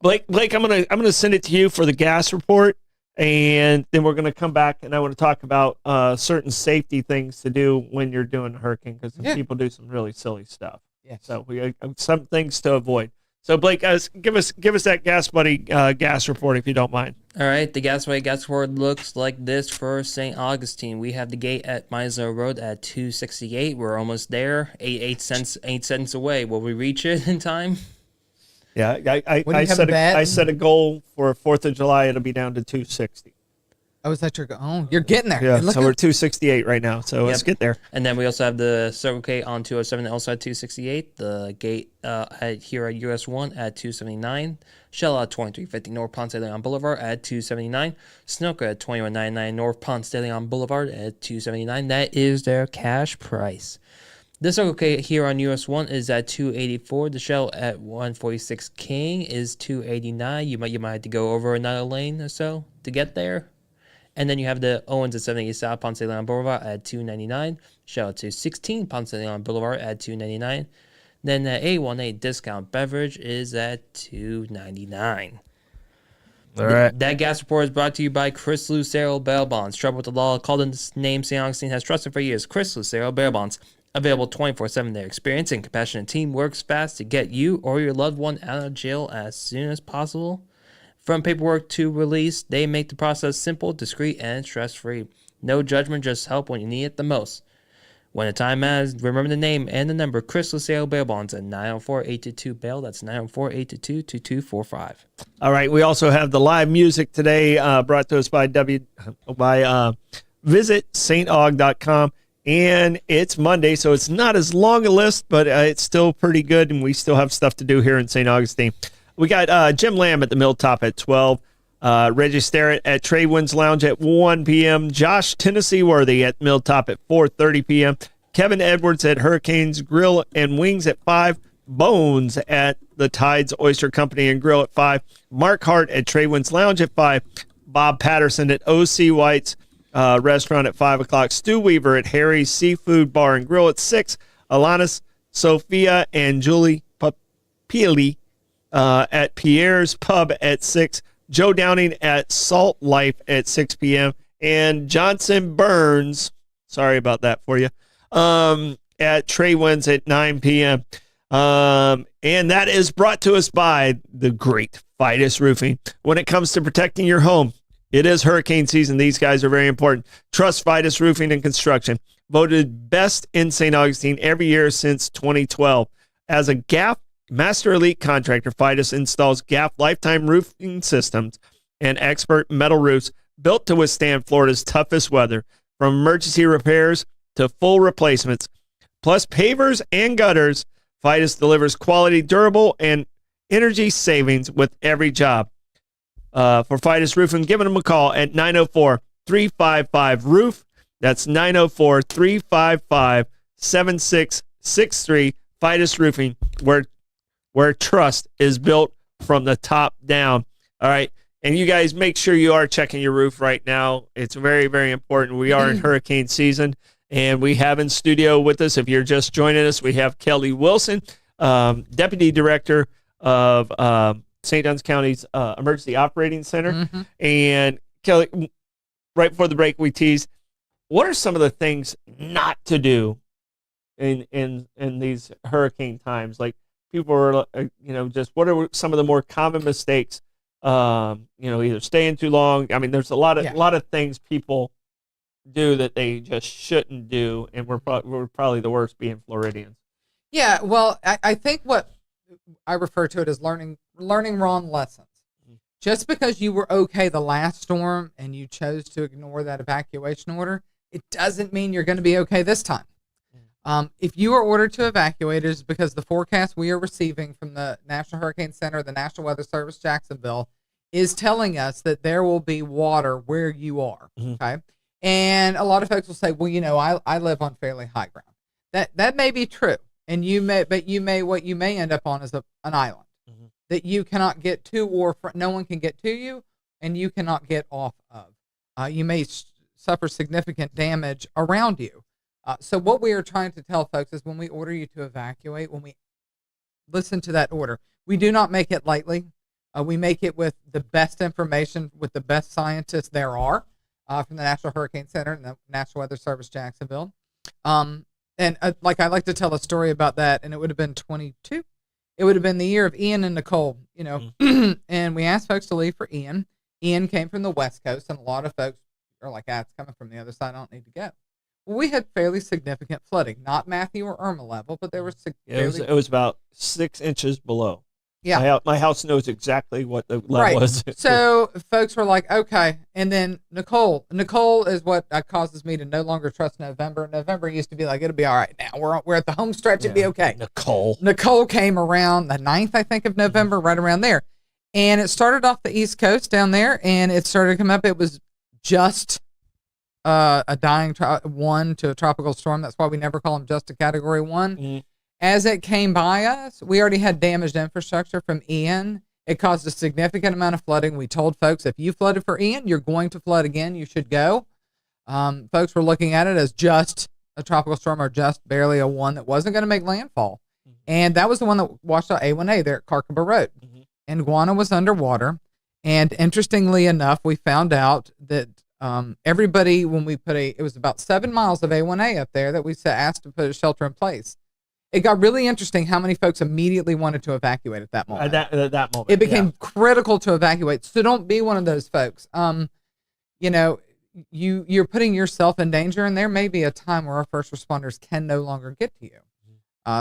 Blake, I'm gonna send it to you for the gas report. And then we're going to come back, and I want to talk about certain safety things to do when you're doing a hurricane, because people do some really silly stuff. Yes. So we have some things to avoid. So Blake, give us that gas buddy gas report if you don't mind. All right, the gas report looks like this for St. Augustine. We have the gate at Misler Road at 268. We're almost there. 8 cents away. Will we reach it in time? Yeah, I set a goal for 4th of July. It'll be down to 260. Oh, is that your goal? Oh, you're getting there. Yeah, so we're 268 right now. So let's get there. And then we also have the Circle K on 207, also at 268. The gate here at US 1 at 279. Shell at 2350 North Ponce de Leon Boulevard at 279. Snoka at 2199 North Ponce de Leon Boulevard at 279. That is their cash price. The Circle K here on US 1 is at 284. The Shell at 146 King is 289. You might have to go over another lane or so to get there. And then you have the Owens at 78 South Ponce de Leon Boulevard at 299. Shell at 216 Ponce de Leon Boulevard at 299. Then the A18 discount beverage is at 299. All right. That gas report is brought to you by Chris Lucero Bail Bonds. Trouble with the law, called in the name St. Augustine has trusted for years. Chris Lucero Bail Bonds. Available 24/7. Their experienced and compassionate team works fast to get you or your loved one out of jail as soon as possible. From paperwork to release, they make the process simple, discreet, and stress-free. No judgment, just help when you need it the most. When the time matters, remember the name and the number. Chris Lucero Bail Bonds at 904-822-BAIL. That's 904-822-2245. All right. We also have the live music today brought to us by Visit staug.com. And it's Monday, so it's not as long a list, but it's still pretty good, and we still have stuff to do here in St. Augustine. We got Jim Lamb at the Milltop at 12, Reggie Starrett at Trey Wind's Lounge at 1 p.m., Josh Tennessee Worthy at Milltop at 4:30 p.m., Kevin Edwards at Hurricanes Grill and Wings at 5, Bones at the Tides Oyster Company and Grill at 5, Mark Hart at Trey Wind's Lounge at 5, Bob Patterson at O.C. White's restaurant at 5 o'clock, Stu Weaver at Harry's Seafood Bar and Grill at 6, Alanis, Sophia, and Julie Papili at Pierre's Pub at 6, Joe Downing at Salt Life at 6 p.m., and Johnson Burns, sorry about that for you, at Trey Wins at 9 p.m. And that is brought to us by the great Fidus Roofing. When it comes to protecting your home, it is hurricane season. These guys are very important. Trust Fidus Roofing and Construction. Voted best in St. Augustine every year since 2012. As a GAF Master Elite contractor, Fidus installs GAF lifetime roofing systems and expert metal roofs built to withstand Florida's toughest weather, from emergency repairs to full replacements. Plus pavers and gutters, Fidus delivers quality, durable, and energy savings with every job. For Fidus Roofing, giving them a call at 904-355-ROOF. That's 904-355-7663. Fidus Roofing, where trust is built from the top down. All right. And you guys make sure you are checking your roof right now. It's very, very important. We are in hurricane season, and we have in studio with us, if you're just joining us, we have Kelly Wilson, Deputy Director of St. Johns County's Emergency Operating Center. Mm-hmm. And Kelly, right before the break, we teased, what are some of the things not to do in these hurricane times? Like, people are, just what are some of the more common mistakes? Either staying too long. I mean, there's a lot of things people do that they just shouldn't do, and we're probably the worst being Floridians. Yeah, well, I think what I refer to it as learning wrong lessons. Mm-hmm. Just because you were okay the last storm and you chose to ignore that evacuation order, it doesn't mean you're going to be okay this time. If you are ordered to evacuate, it is because the forecast we are receiving from the National Hurricane Center, the National Weather Service, Jacksonville, is telling us that there will be water where you are. Mm-hmm. Okay. And a lot of folks will say, well, I live on fairly high ground. That may be true. And what you may end up on is an island mm-hmm. that you cannot get to, or no one can get to you, and you cannot get off of. You may suffer significant damage around you. So what we are trying to tell folks is, when we order you to evacuate, when we listen to that order, we do not make it lightly. We make it with the best information, with the best scientists there are from the National Hurricane Center and the National Weather Service Jacksonville. And like I like to tell a story about that, and it would have been 22. It would have been the year of Ian and Nicole, and we asked folks to leave for Ian. Ian came from the West Coast, and a lot of folks are like, it's coming from the other side. I don't need to go. Well, we had fairly significant flooding, not Matthew or Irma level, but there was it was about 6 inches below. Yeah. My house knows exactly what the level was. So folks were like, okay. And then Nicole is what causes me to no longer trust November. November used to be like, it'll be all right now. We're at the home stretch. It'll be okay. Nicole came around the 9th, I think, of November, right around there. And it started off the East Coast down there, and it started to come up. It was just a dying 1 to a tropical storm. That's why we never call them just a Category 1. Mm-hmm. As it came by us, we already had damaged infrastructure from Ian. It caused a significant amount of flooding. We told folks, if you flooded for Ian, you're going to flood again. You should go. Folks were looking at it as just a tropical storm or just barely a one that wasn't going to make landfall. Mm-hmm. And that was the one that washed out A1A there at Carcaba Road. Mm-hmm. And Guana was underwater. And interestingly enough, we found out that everybody, when we it was about 7 miles of A1A up there that we asked to put a shelter in place. It got really interesting how many folks immediately wanted to evacuate at that moment. At that moment. It became critical to evacuate. So don't be one of those folks. You're putting yourself in danger, and there may be a time where our first responders can no longer get to you.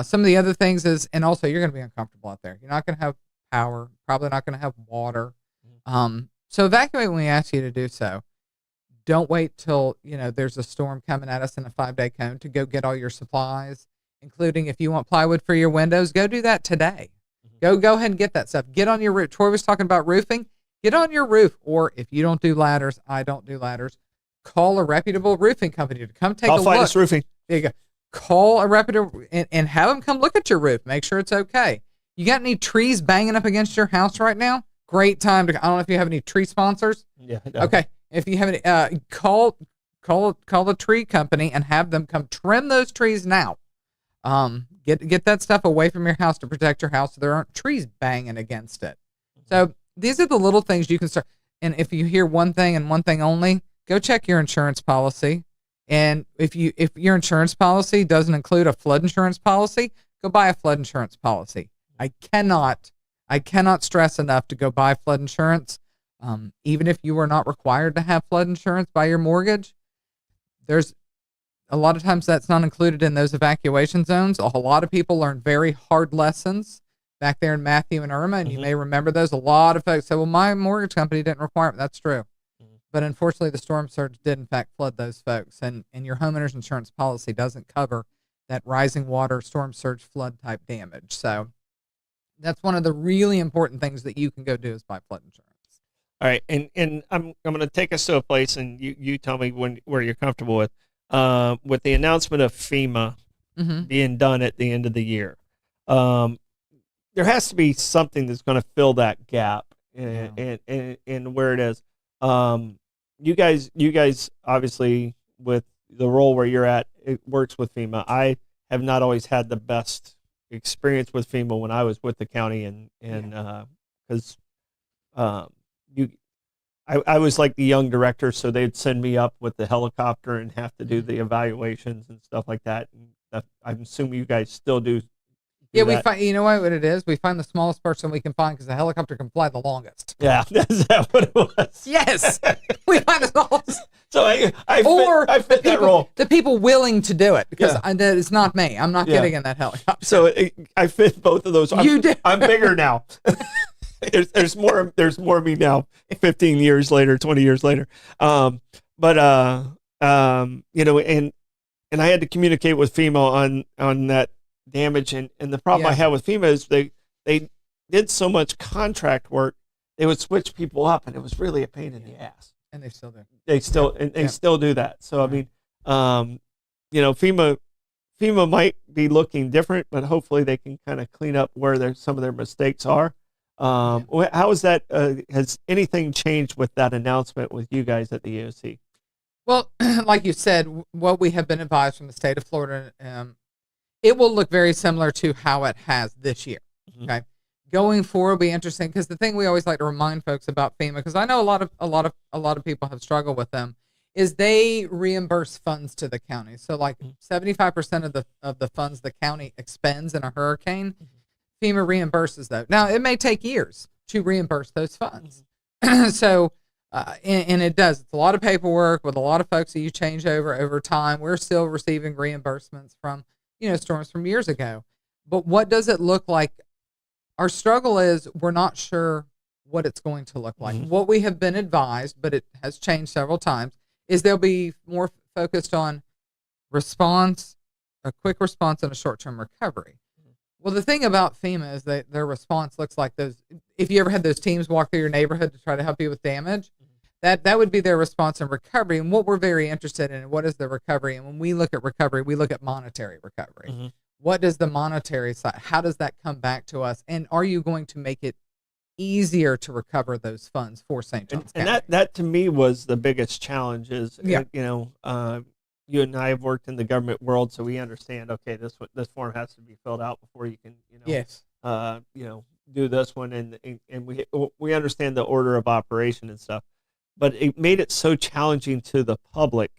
Some of the other things is, and also you're going to be uncomfortable out there. You're not going to have power, probably not going to have water. So evacuate when we ask you to do so. Don't wait till, there's a storm coming at us in a 5-day cone to go get all your supplies. Including if you want plywood for your windows, go do that today. Mm-hmm. Go ahead and get that stuff. Get on your roof. Troy was talking about roofing. Get on your roof. Or if you don't do ladders, I don't do ladders, call a reputable roofing company to come take a look. Fidus Roofing. There you go. Call a reputable and have them come look at your roof. Make sure it's okay. You got any trees banging up against your house right now? Great time to. I don't know if you have any tree sponsors. Yeah. No. Okay. If you have any, call the tree company and have them come trim those trees now. Get that stuff away from your house to protect your house so there aren't trees banging against it. So these are the little things you can start. And if you hear one thing and one thing only, go check your insurance policy. And if your insurance policy doesn't include a flood insurance policy, go buy a flood insurance policy. I cannot stress enough to go buy flood insurance. Even if you are not required to have flood insurance by your mortgage, there's a lot of times that's not included in those evacuation zones. A lot of people learned very hard lessons back there in Matthew and Irma, and you may remember those. A lot of folks say, well, my mortgage company didn't require it. That's true. But unfortunately, the storm surge did, in fact, flood those folks, and your homeowner's insurance policy doesn't cover that rising water, storm surge, flood type damage. So that's one of the really important things that you can go do is buy flood insurance. All right, and I'm going to take us to a place, and you tell me where you're comfortable with. With the announcement of FEMA being done at the end of the year, there has to be something that's going to fill that gap and where it is. You guys obviously with the role where you're at, it works with FEMA. I have not always had the best experience with FEMA when I was with the county because I was like the young director, so they'd send me up with the helicopter and have to do the evaluations and stuff like that. And I'm assuming you guys still do. Yeah, we find. You know what it is? We find the smallest person we can find because the helicopter can fly the longest. Yeah, is that what it was? Yes, we find the smallest. So I fit that role. The people willing to do it because it's not me. I'm not getting in that helicopter. So I fit both of those. You do. I'm bigger now. There's more of me now 15 years later, 20 years later. And I had to communicate with FEMA on that damage. And the problem I had with FEMA is they did so much contract work, they would switch people up and it was really a pain in the ass. And they still do. They still do that. So, I mean, FEMA might be looking different, but hopefully they can kind of clean up where some of their mistakes are. How is that? Has anything changed with that announcement with you guys at the EOC? Well, like you said, what we have been advised from the state of Florida, it will look very similar to how it has this year. Okay, going forward will be interesting, because the thing we always like to remind folks about FEMA, because I know a lot of people have struggled with them, is they reimburse funds to the county. So like 75% of the funds the county expends in a hurricane, FEMA reimburses those. Now it may take years to reimburse those funds. So and it does. It's a lot of paperwork with a lot of folks that you change over time. We're still receiving reimbursements from, storms from years ago. But what does it look like? Our struggle is we're not sure what it's going to look like. What we have been advised, but it has changed several times, is they'll be more focused on response, a quick response, and a short-term recovery. Well, the thing about FEMA is that their response looks like those. If you ever had those teams walk through your neighborhood to try to help you with damage, that would be their response and recovery. And what we're very interested in, what is the recovery? And when we look at recovery, we look at monetary recovery. What does the monetary side, how does that come back to us? And are you going to make it easier to recover those funds for St. John's County? And that to me was the biggest challenge is, you and I have worked in the government world, so we understand, okay, this form has to be filled out before you can, yes, do this one. And we understand the order of operation and stuff, but it made it so challenging to the public.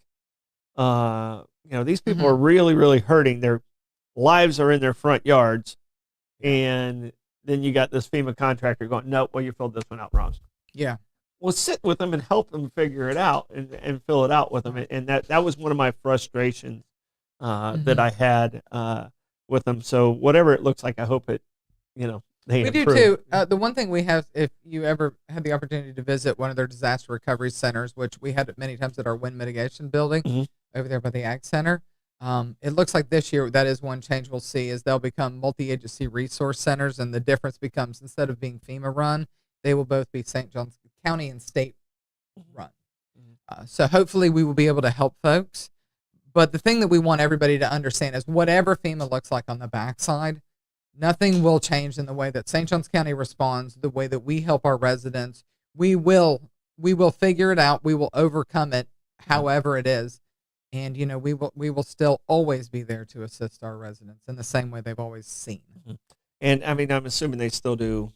These people are really, really hurting. Their lives are in their front yards, and then you got this FEMA contractor going, no, well, you filled this one out wrong. Yeah. Well, sit with them and help them figure it out and fill it out with them. And that was one of my frustrations that I had with them. So whatever it looks like, I hope it, they We improve. do too. The one thing we have, if you ever had the opportunity to visit one of their disaster recovery centers, which we had it many times at our wind mitigation building over there by the Ag Center, it looks like this year that is one change we'll see, is they'll become multi-agency resource centers, and the difference becomes, instead of being FEMA run, they will both be St. John's County and state run. So hopefully we will be able to help folks. But the thing that we want everybody to understand is whatever FEMA looks like on the backside, nothing will change in the way that St. John's County responds, the way that we help our residents. We will figure it out. We will overcome it, however it is. And, we will still always be there to assist our residents in the same way they've always seen. And I mean, I'm assuming they still do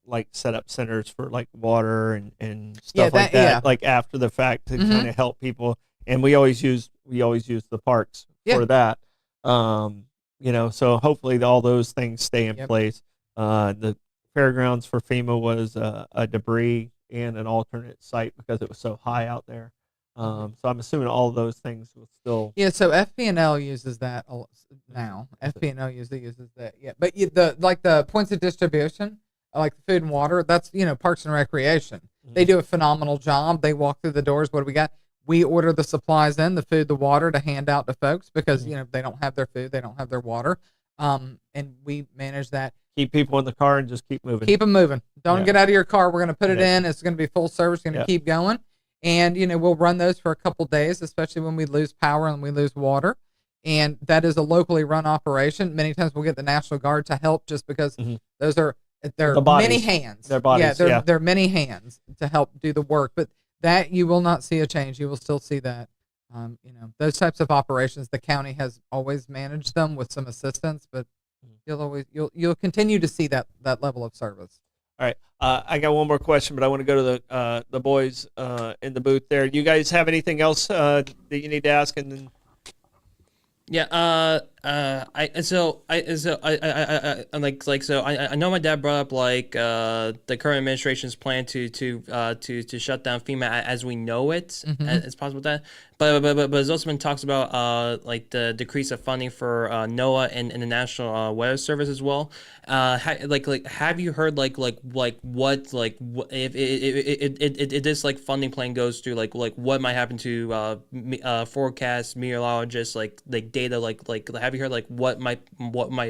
like set up centers for like water and stuff like that, like after the fact, to kind of help people. And we always use the parks for that. So hopefully all those things stay in place. The fairgrounds for FEMA was a debris and an alternate site because it was so high out there. So I'm assuming all of those things will still. Yeah. So FP&L uses that now. FP&L usually uses that. Yeah. But the points of distribution, like the food and water, that's, Parks and Recreation. They do a phenomenal job. They walk through the doors. What do we got? We order the supplies in, the food, the water, to hand out to folks because, they don't have their food, they don't have their water. And we manage that. Keep people in the car and just keep moving. Keep them moving. Don't get out of your car. We're going to put it in. It's going to be full service. Going to keep going. And, we'll run those for a couple days, especially when we lose power and we lose water. And that is a locally run operation. Many times we'll get the National Guard to help just because those are, they're many hands. Their bodies, they're many hands to help do the work. But that you will not see a change. You will still see that. Those types of operations, the county has always managed them with some assistance, but you'll continue to see that level of service. All right. I got one more question, but I want to go to the boys in the booth there. You guys have anything else that you need to ask? And then I know my dad brought up the current administration's plan to shut down FEMA as we know it. It's possible that, but there's also been talks about the decrease of funding for NOAA and the National Weather Service as well. Have you heard if this funding plan goes through what might happen to forecasts, meteorologists, data have you heard what might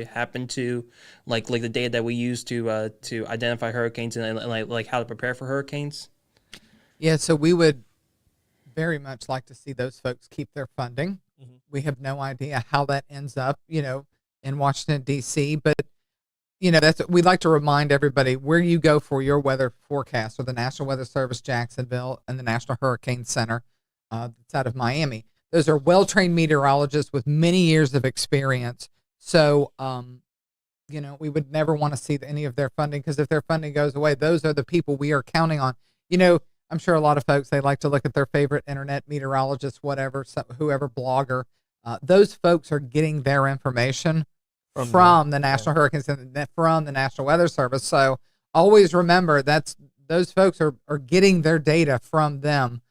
happen to the data that we use to identify hurricanes and how to prepare for hurricanes? Yeah, so we would very much like to see those folks keep their funding. We have no idea how that ends up, in Washington D.C., but we'd like to remind everybody where you go for your weather forecast, or the National Weather Service Jacksonville and the National Hurricane Center that's out of Miami. Those are well-trained meteorologists with many years of experience. So we would never want to see any of their funding, because if their funding goes away, those are the people we are counting on. I'm sure a lot of folks, they like to look at their favorite internet meteorologist, whatever, whoever blogger. Those folks are getting their information from the National Hurricane Center, from the National Weather Service. So always remember those folks are getting their data from them.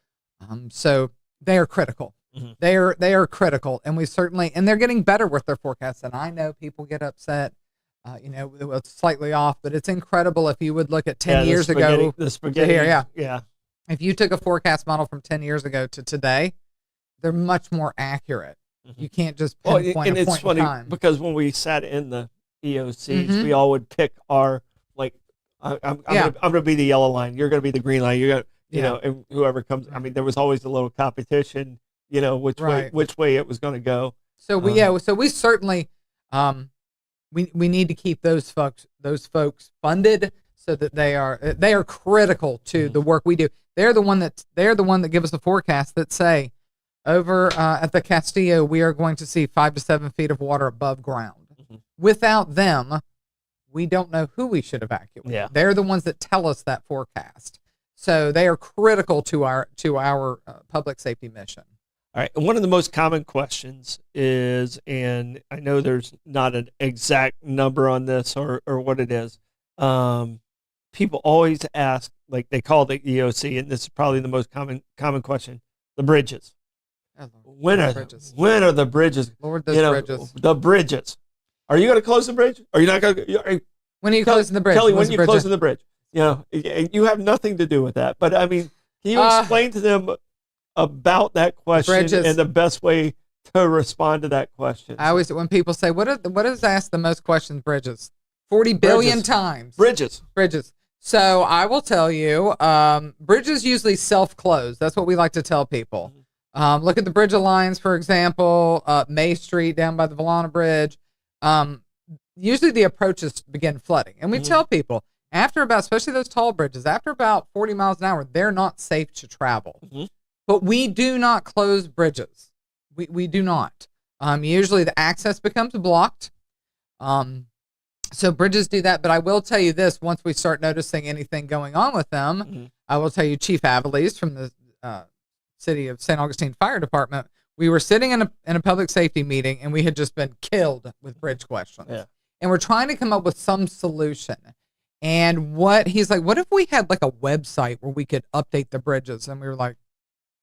So they are critical. Mm-hmm. They are critical, and and they're getting better with their forecasts. And I know people get upset. It's slightly off, but it's incredible. If you would look at 10 years ago, the spaghetti, yeah. If you took a forecast model from 10 years ago to today, they're much more accurate. Mm-hmm. You can't just pinpoint and a it's point funny in time. because when we sat in the EOCs, we all would pick our I'm going to be the yellow line. You're going to be the green line. You're going to, and whoever comes. I mean, there was always a little competition. Which way it was going to go. So we certainly we need to keep those folks funded so that they are critical to the work we do. They're the one that give us a forecast that say over at the Castillo we are going to see 5 to 7 feet of water above ground. Mm-hmm. Without them, we don't know who we should evacuate. Yeah. They're the ones that tell us that forecast. So they are critical to our public safety mission. All right. And one of the most common questions is, and I know there's not an exact number on this or what it is. People always ask, like they call the EOC, and this is probably the most common question: the bridges. When are the bridges? Lord, those bridges. The bridges. Are you going to close the bridge? Are you not going to? When are you closing the bridge? Kelly, when are you closing the bridge? You have nothing to do with that. But I mean, can you explain to them about that question and the best way to respond to that question? I always, when people say, what is asked the most questions? Bridges. 40 billion times. Bridges. So I will tell you, bridges usually self-close. That's what we like to tell people. Look at the Bridge Alliance, for example, May Street down by the Valana Bridge. Usually the approaches begin flooding. And we tell people, especially those tall bridges, after about 40 miles an hour, they're not safe to travel. Mm-hmm. But we do not close bridges. We do not. Usually the access becomes blocked. So bridges do that. But I will tell you this, once we start noticing anything going on with them, I will tell you Chief Avaliz from the City of St. Augustine Fire Department, we were sitting in a public safety meeting, and we had just been killed with bridge questions. Yeah. And we're trying to come up with some solution. And he's like, what if we had like a website where we could update the bridges? And we were like,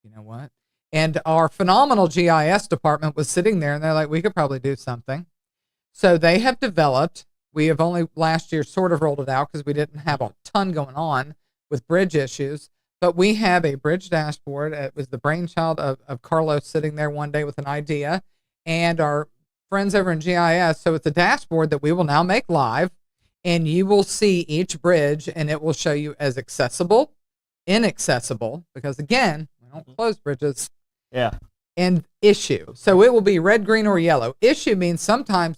you know what? And our phenomenal GIS department was sitting there, and they're like, we could probably do something. So they have developed, we have only last year sort of rolled it out because we didn't have a ton going on with bridge issues, but we have a bridge dashboard. It was the brainchild of Carlos sitting there one day with an idea, and our friends over in GIS. So it's a dashboard that we will now make live, and you will see each bridge, and it will show you as accessible, inaccessible, because again, we don't close bridges. Yeah. And issue. So it will be red, green, or yellow. Issue means sometimes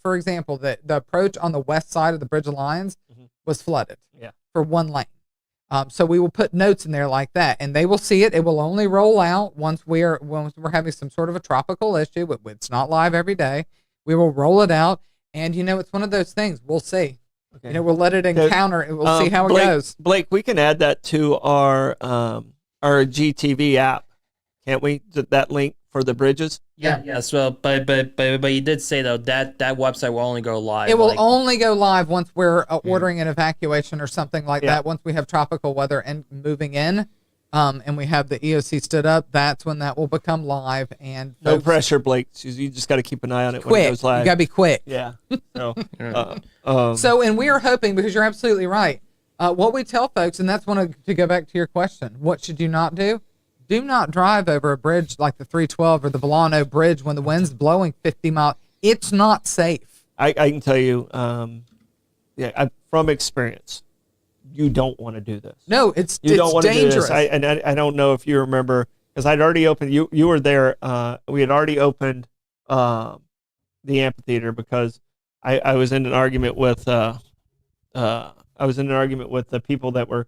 for example, the approach on the west side of the Bridge Alliance was flooded for one lane. So we will put notes in there like that, and they will see it. It will only roll out once we're having some sort of a tropical issue. It's not live every day. We will roll it out, and it's one of those things. We'll see. Okay. We'll let it encounter. We'll see how it goes. Blake, we can add that to our GTV app, can't we? That link for the bridges. Yeah. So, but you did say though that website will only go live. It will only go live once we're ordering an evacuation or something like that. Once we have tropical weather and moving in, and we have the EOC stood up, that's when that will become live. And no pressure, Blake. You just got to keep an eye on it when it goes live. You got to be quick. Yeah. So, and we are hoping, because you're absolutely right. What we tell folks, and that's to go back to your question, what should you not do? Do not drive over a bridge like the 312 or the Volano Bridge when the wind's blowing 50 miles. It's not safe. I can tell you, from experience, you don't want to do this. No, it's don't want dangerous. To do this. I don't know if you remember, because I'd already opened. You were there. We had already opened the amphitheater because I was in an argument with the people that were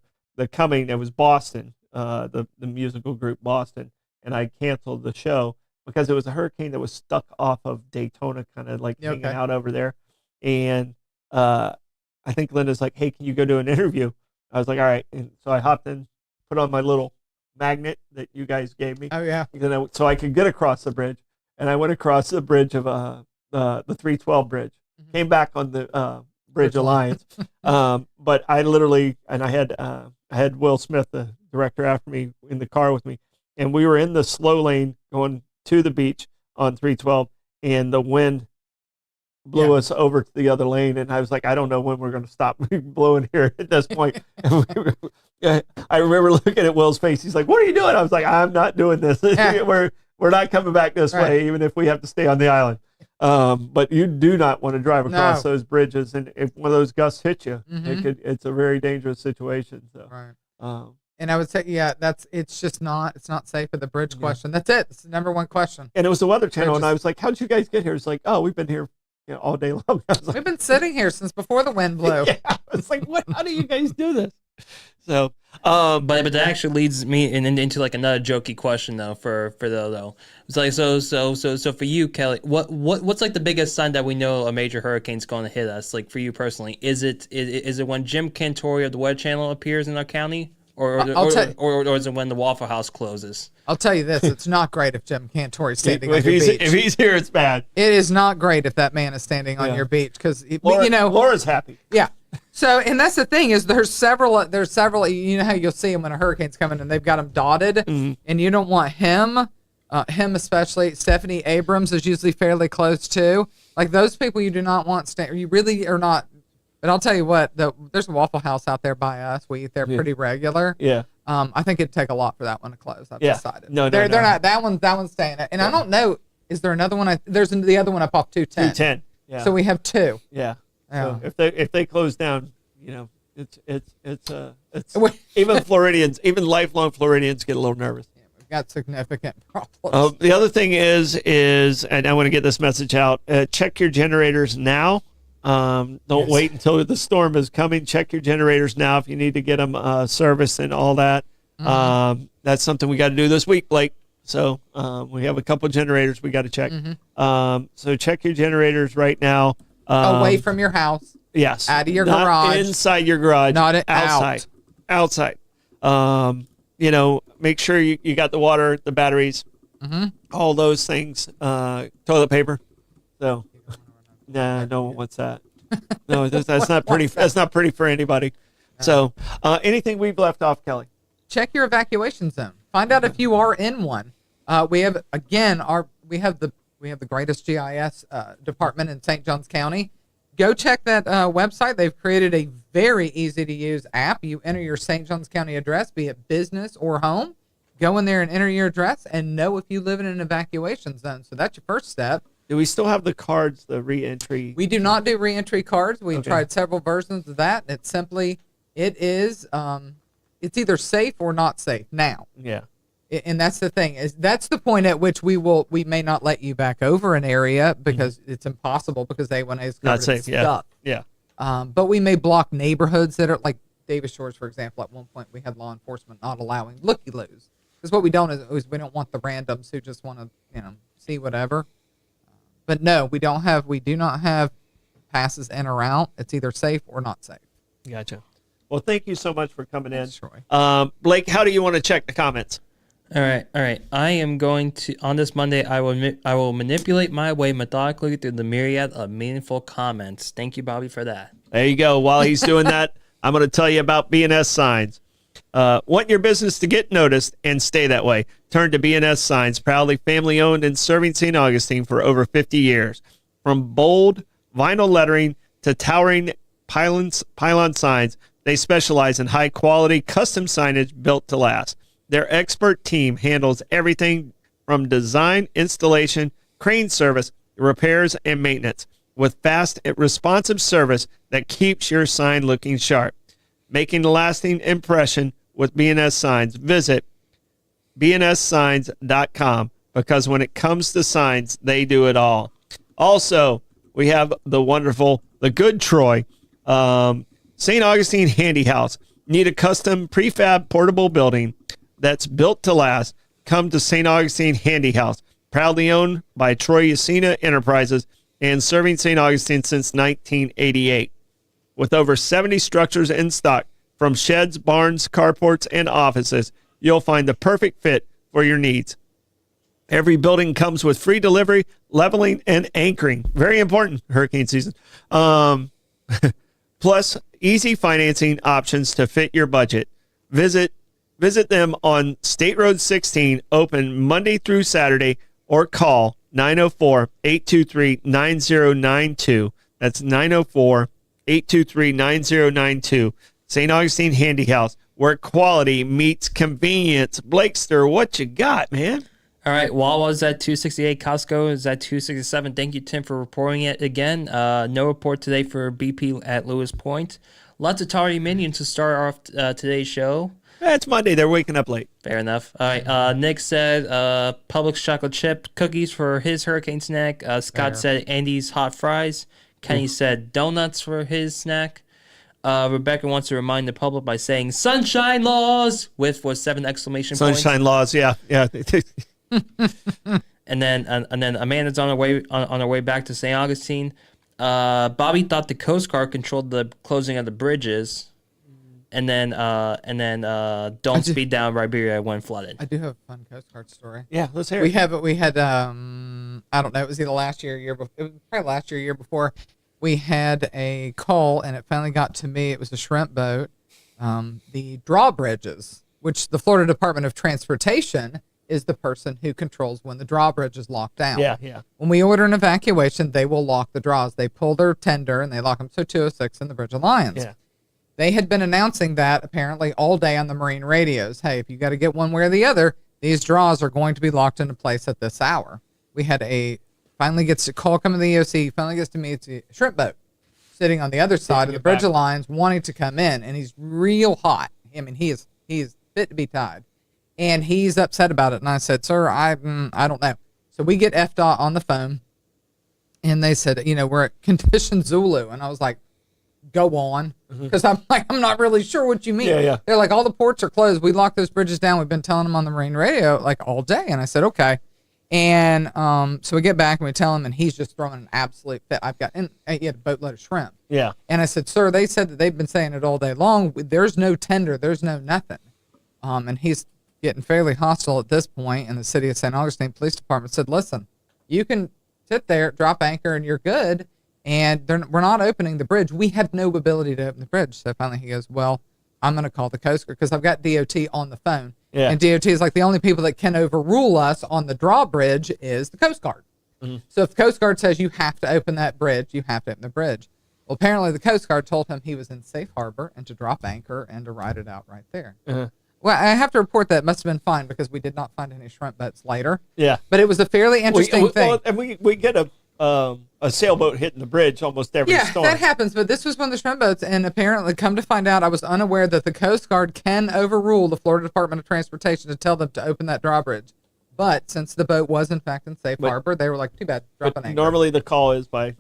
coming. It was Boston. The musical group Boston, and I canceled the show because it was a hurricane that was stuck off of Daytona, kind of like hanging out over there. And I think Linda's like, hey, can you go do an interview? I was like, all right. And so I hopped in, put on my little magnet that you guys gave me. Oh, yeah. So I could get across the bridge. And I went across the bridge of the 312 bridge. Came back on the Bridge Alliance. But I literally, and I had Will Smith, the director, after me in the car with me. And we were in the slow lane going to the beach on 312. And the wind blew us over to the other lane, and I was like, I don't know when we're going to stop blowing here at this point. I remember looking at Will's face. He's like, what are you doing? I was like, I'm not doing this. We're not coming back this way, even if we have to stay on the island. But you do not want to drive across those bridges, and if one of those gusts hit you, it's a very dangerous situation. So. Right. And I would say, it's not safe for the bridge question. That's it. It's the number one question. And it was the Weather Channel, and I was like, how'd you guys get here? It's like, oh, we've been here all day long. I was like, we've been sitting here since before the wind blew. It's like, what? How do you guys do this? So, but that actually leads me into like another jokey question though for though. It's like so for you, Kelly, what's like the biggest sign that we know a major hurricane's going to hit us? Like for you personally, is it when Jim Cantori of the Weather Channel appears in our county? Or is it when the Waffle House closes? I'll tell you this: it's not great if Jim Cantori's standing on your beach. If he's here, it's bad. It is not great if that man is standing on your beach because Laura's happy. Yeah. So, and that's the thing is there's several. You know how you'll see them when a hurricane's coming and they've got them dotted, and you don't want him especially. Stephanie Abrams is usually fairly close too. Like those people, you do not want. You really are not. But I'll tell you what, there's a Waffle House out there by us. We eat there pretty regular. Yeah. I think it'd take a lot for that one to close. I've decided. They're not. That one's staying. And I don't know. Is there another one? There's the other one up off 210. 210. Yeah. So we have two. Yeah. So if they close down, it's even Floridians, even lifelong Floridians get a little nervous. Yeah, we've got significant problems. The other thing is, and I want to get this message out. Check your generators now. Don't wait until the storm is coming. Check your generators now if you need to get them serviced and all that. That's something we got to do this week, Blake. So we have a couple generators we got to check. So check your generators right now. Away from your house. Yes. Out of your not garage. Inside your garage. Not outside. Outside. Make sure you got the water, the batteries, all those things. Toilet paper. So. Nah, no one wants that. No, that's not pretty. That's not pretty for anybody. So, anything we've left off, Kelly? Check your evacuation zone. Find out if you are in one. We have the greatest GIS department in St. Johns County. Go check that website. They've created a very easy to use app. You enter your St. Johns County address, be it business or home. Go in there and enter your address and know if you live in an evacuation zone. So that's your first step. Do we still have the cards, the re-entry? We do not do re-entry cards. We've tried several versions of that. It's either safe or not safe now. Yeah. And that's the thing that's the point at which we may not let you back over an area because it's impossible because A1A is covered not safe. Stuff. Yeah. But we may block neighborhoods that are like Davis Shores, for example. At one point, we had law enforcement not allowing looky-loos because what we don't is we don't want the randoms who just want to see whatever. But no, we do not have passes in or out. It's either safe or not safe. Gotcha. Well, thank you so much for coming in. Troy. Blake, how do you want to check the comments? All right. I am going to, on this Monday, I will manipulate my way methodically through the myriad of meaningful comments. Thank you, Bobby, for that. There you go. While he's doing that, I'm going to tell you about B&S Signs. Want your business to get noticed and stay that way? Turn to B&S Signs, proudly family-owned and serving St. Augustine for over 50 years. From bold vinyl lettering to towering pylon signs, they specialize in high-quality custom signage built to last. Their expert team handles everything from design, installation, crane service, repairs, and maintenance with fast and responsive service that keeps your sign looking sharp. Making a lasting impression with B&S Signs. Visit bnssigns.com because when it comes to signs, they do it all. Also, we have the good Troy, St. Augustine Handy House. Need a custom prefab portable building that's built to last? Come to St. Augustine Handy House, proudly owned by Troy Yacina Enterprises and serving St. Augustine since 1988. With over 70 structures in stock, from sheds, barns, carports, and offices, you'll find the perfect fit for your needs. Every building comes with free delivery, leveling, and anchoring. Very important hurricane season. Plus, easy financing options to fit your budget. Visit them on State Road 16, open Monday through Saturday, or call 904-823-9092. That's 904-823-9092. St. Augustine Handy House, where quality meets convenience. Blakester, what you got, man? All right, Wawa's at 268. Costco is at 267. Thank you, Tim, for reporting it again. No report today for BP at Lewis Point. Lots of tardy minions to start off today's show. It's Monday. They're waking up late. Fair enough. All right. Nick said Publix chocolate chip cookies for his hurricane snack. Scott said Andy's hot fries. Kenny said donuts for his snack. Rebecca wants to remind the public by saying "Sunshine Laws" with 7 exclamation points. Sunshine Laws, yeah. And then Amanda's on her way back to St. Augustine. Bobby thought the Coast Guard controlled the closing of the bridges, and then don't speed down Riberia when flooded. I do have a fun Coast Guard story. Yeah, let's hear it. We had I don't know, it was either last year or year before. It was probably last year, year before. We had a call, and it finally got to me. It was a shrimp boat. The drawbridges, which the Florida Department of Transportation is the person who controls when the drawbridge is locked down. Yeah. When we order an evacuation, they will lock the draws. They pull their tender, and they lock them. So 206 and the Bridge Alliance. Yeah. They had been announcing that apparently all day on the marine radios. Hey, if you got to get one way or the other, these draws are going to be locked into place at this hour. We had finally gets a call coming to the EOC, finally gets to me. It's a shrimp boat sitting on the other side of the Bridge Alliance wanting to come in, and he's real hot. I mean, he is fit to be tied, and he's upset about it. And I said, sir, I don't know. So we get FDOT on the phone, and they said, we're at Condition Zulu. And I was like, go on, because I'm not really sure what you mean. Yeah. They're like, all the ports are closed. We locked those bridges down. We've been telling them on the marine radio like all day. And I said, okay. And so we get back and we tell him, and he's just throwing an absolute fit. He had a boatload of shrimp. Yeah. And I said, sir, they said that they've been saying it all day long. There's no tender. There's no nothing. And he's getting fairly hostile at this point. And the city of St. Augustine Police Department said, listen, you can sit there, drop anchor, and you're good. And we're not opening the bridge. We have no ability to open the bridge. So finally he goes, well, I'm going to call the Coast Guard because I've got DOT on the phone. Yeah. And DOT is like the only people that can overrule us on the drawbridge is the Coast Guard. Mm-hmm. So if the Coast Guard says you have to open that bridge, you have to open the bridge. Well, apparently the Coast Guard told him he was in safe harbor and to drop anchor and to ride it out right there. Uh-huh. Well, I have to report that it must have been fine because we did not find any shrimp boats later. Yeah. But it was a fairly interesting thing. Well, and we get a sailboat hitting the bridge almost every storm. Yeah, that happens, but this was one of the shrimp boats, and apparently, come to find out, I was unaware that the Coast Guard can overrule the Florida Department of Transportation to tell them to open that drawbridge. But since the boat was, in fact, in safe harbor, they were like, too bad, drop an anchor. Normally the call is by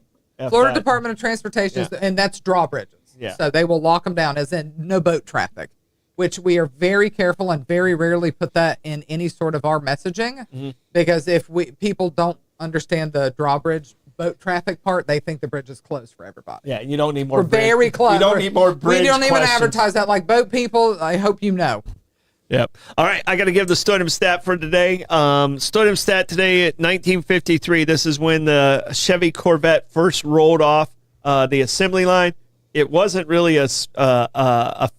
Florida Department of Transportation, and that's drawbridges. Yeah. So they will lock them down, as in no boat traffic, which we are very careful and very rarely put that in any sort of our messaging, because if people don't understand the drawbridge boat traffic part, they think the bridge is closed for everybody. Yeah, you don't need more. We're very close. You don't need more bridge. We don't even advertise that like boat people. I hope you know. Yep. All right, I got to give the Stodum stat for today. Stodum stat today at 1953. This is when the Chevy Corvette first rolled off the assembly line. It wasn't really a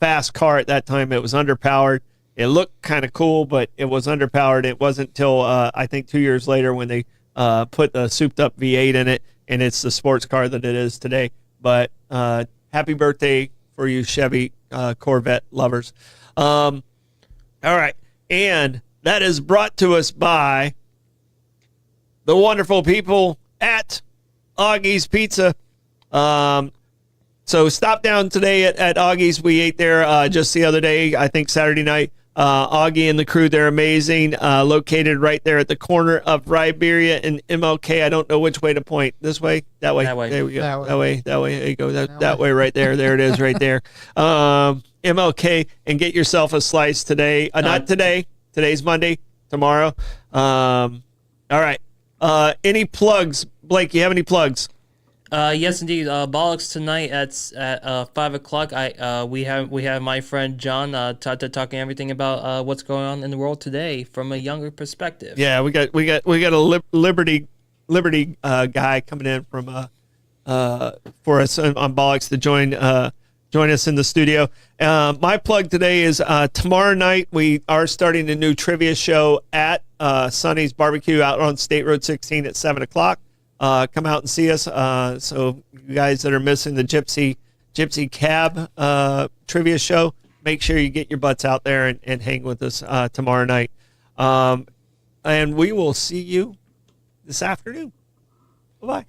fast car at that time. It was underpowered. It looked kind of cool, but it was underpowered. It wasn't until I think 2 years later when they put the souped-up V8 in it, and it's the sports car that it is today. But happy birthday for you Chevy Corvette lovers. All right, and that is brought to us by the wonderful people at Augie's Pizza. So stop down today at Augie's. We ate there just the other day, I think Saturday night. Augie and the crew, they're amazing. Located right there at the corner of Riberia and MLK. I don't know which way to point. This way? That way? That way. There we go. That way. There you go. That way right there. There it is right there. MLK, and get yourself a slice today. Not today. Today's Monday. Tomorrow. All right. Any plugs? Blake, you have any plugs? Yes, indeed. Bollocks tonight at 5:00. We have my friend John talking everything about what's going on in the world today from a younger perspective. Yeah, we got a Liberty guy coming in from for us on Bollocks to join us in the studio. My plug today is tomorrow night we are starting a new trivia show at Sonny's Barbecue out on State Road 16 at 7:00. Come out and see us. So you guys that are missing the Gypsy Cab trivia show, make sure you get your butts out there and hang with us tomorrow night. And we will see you this afternoon. Bye-bye.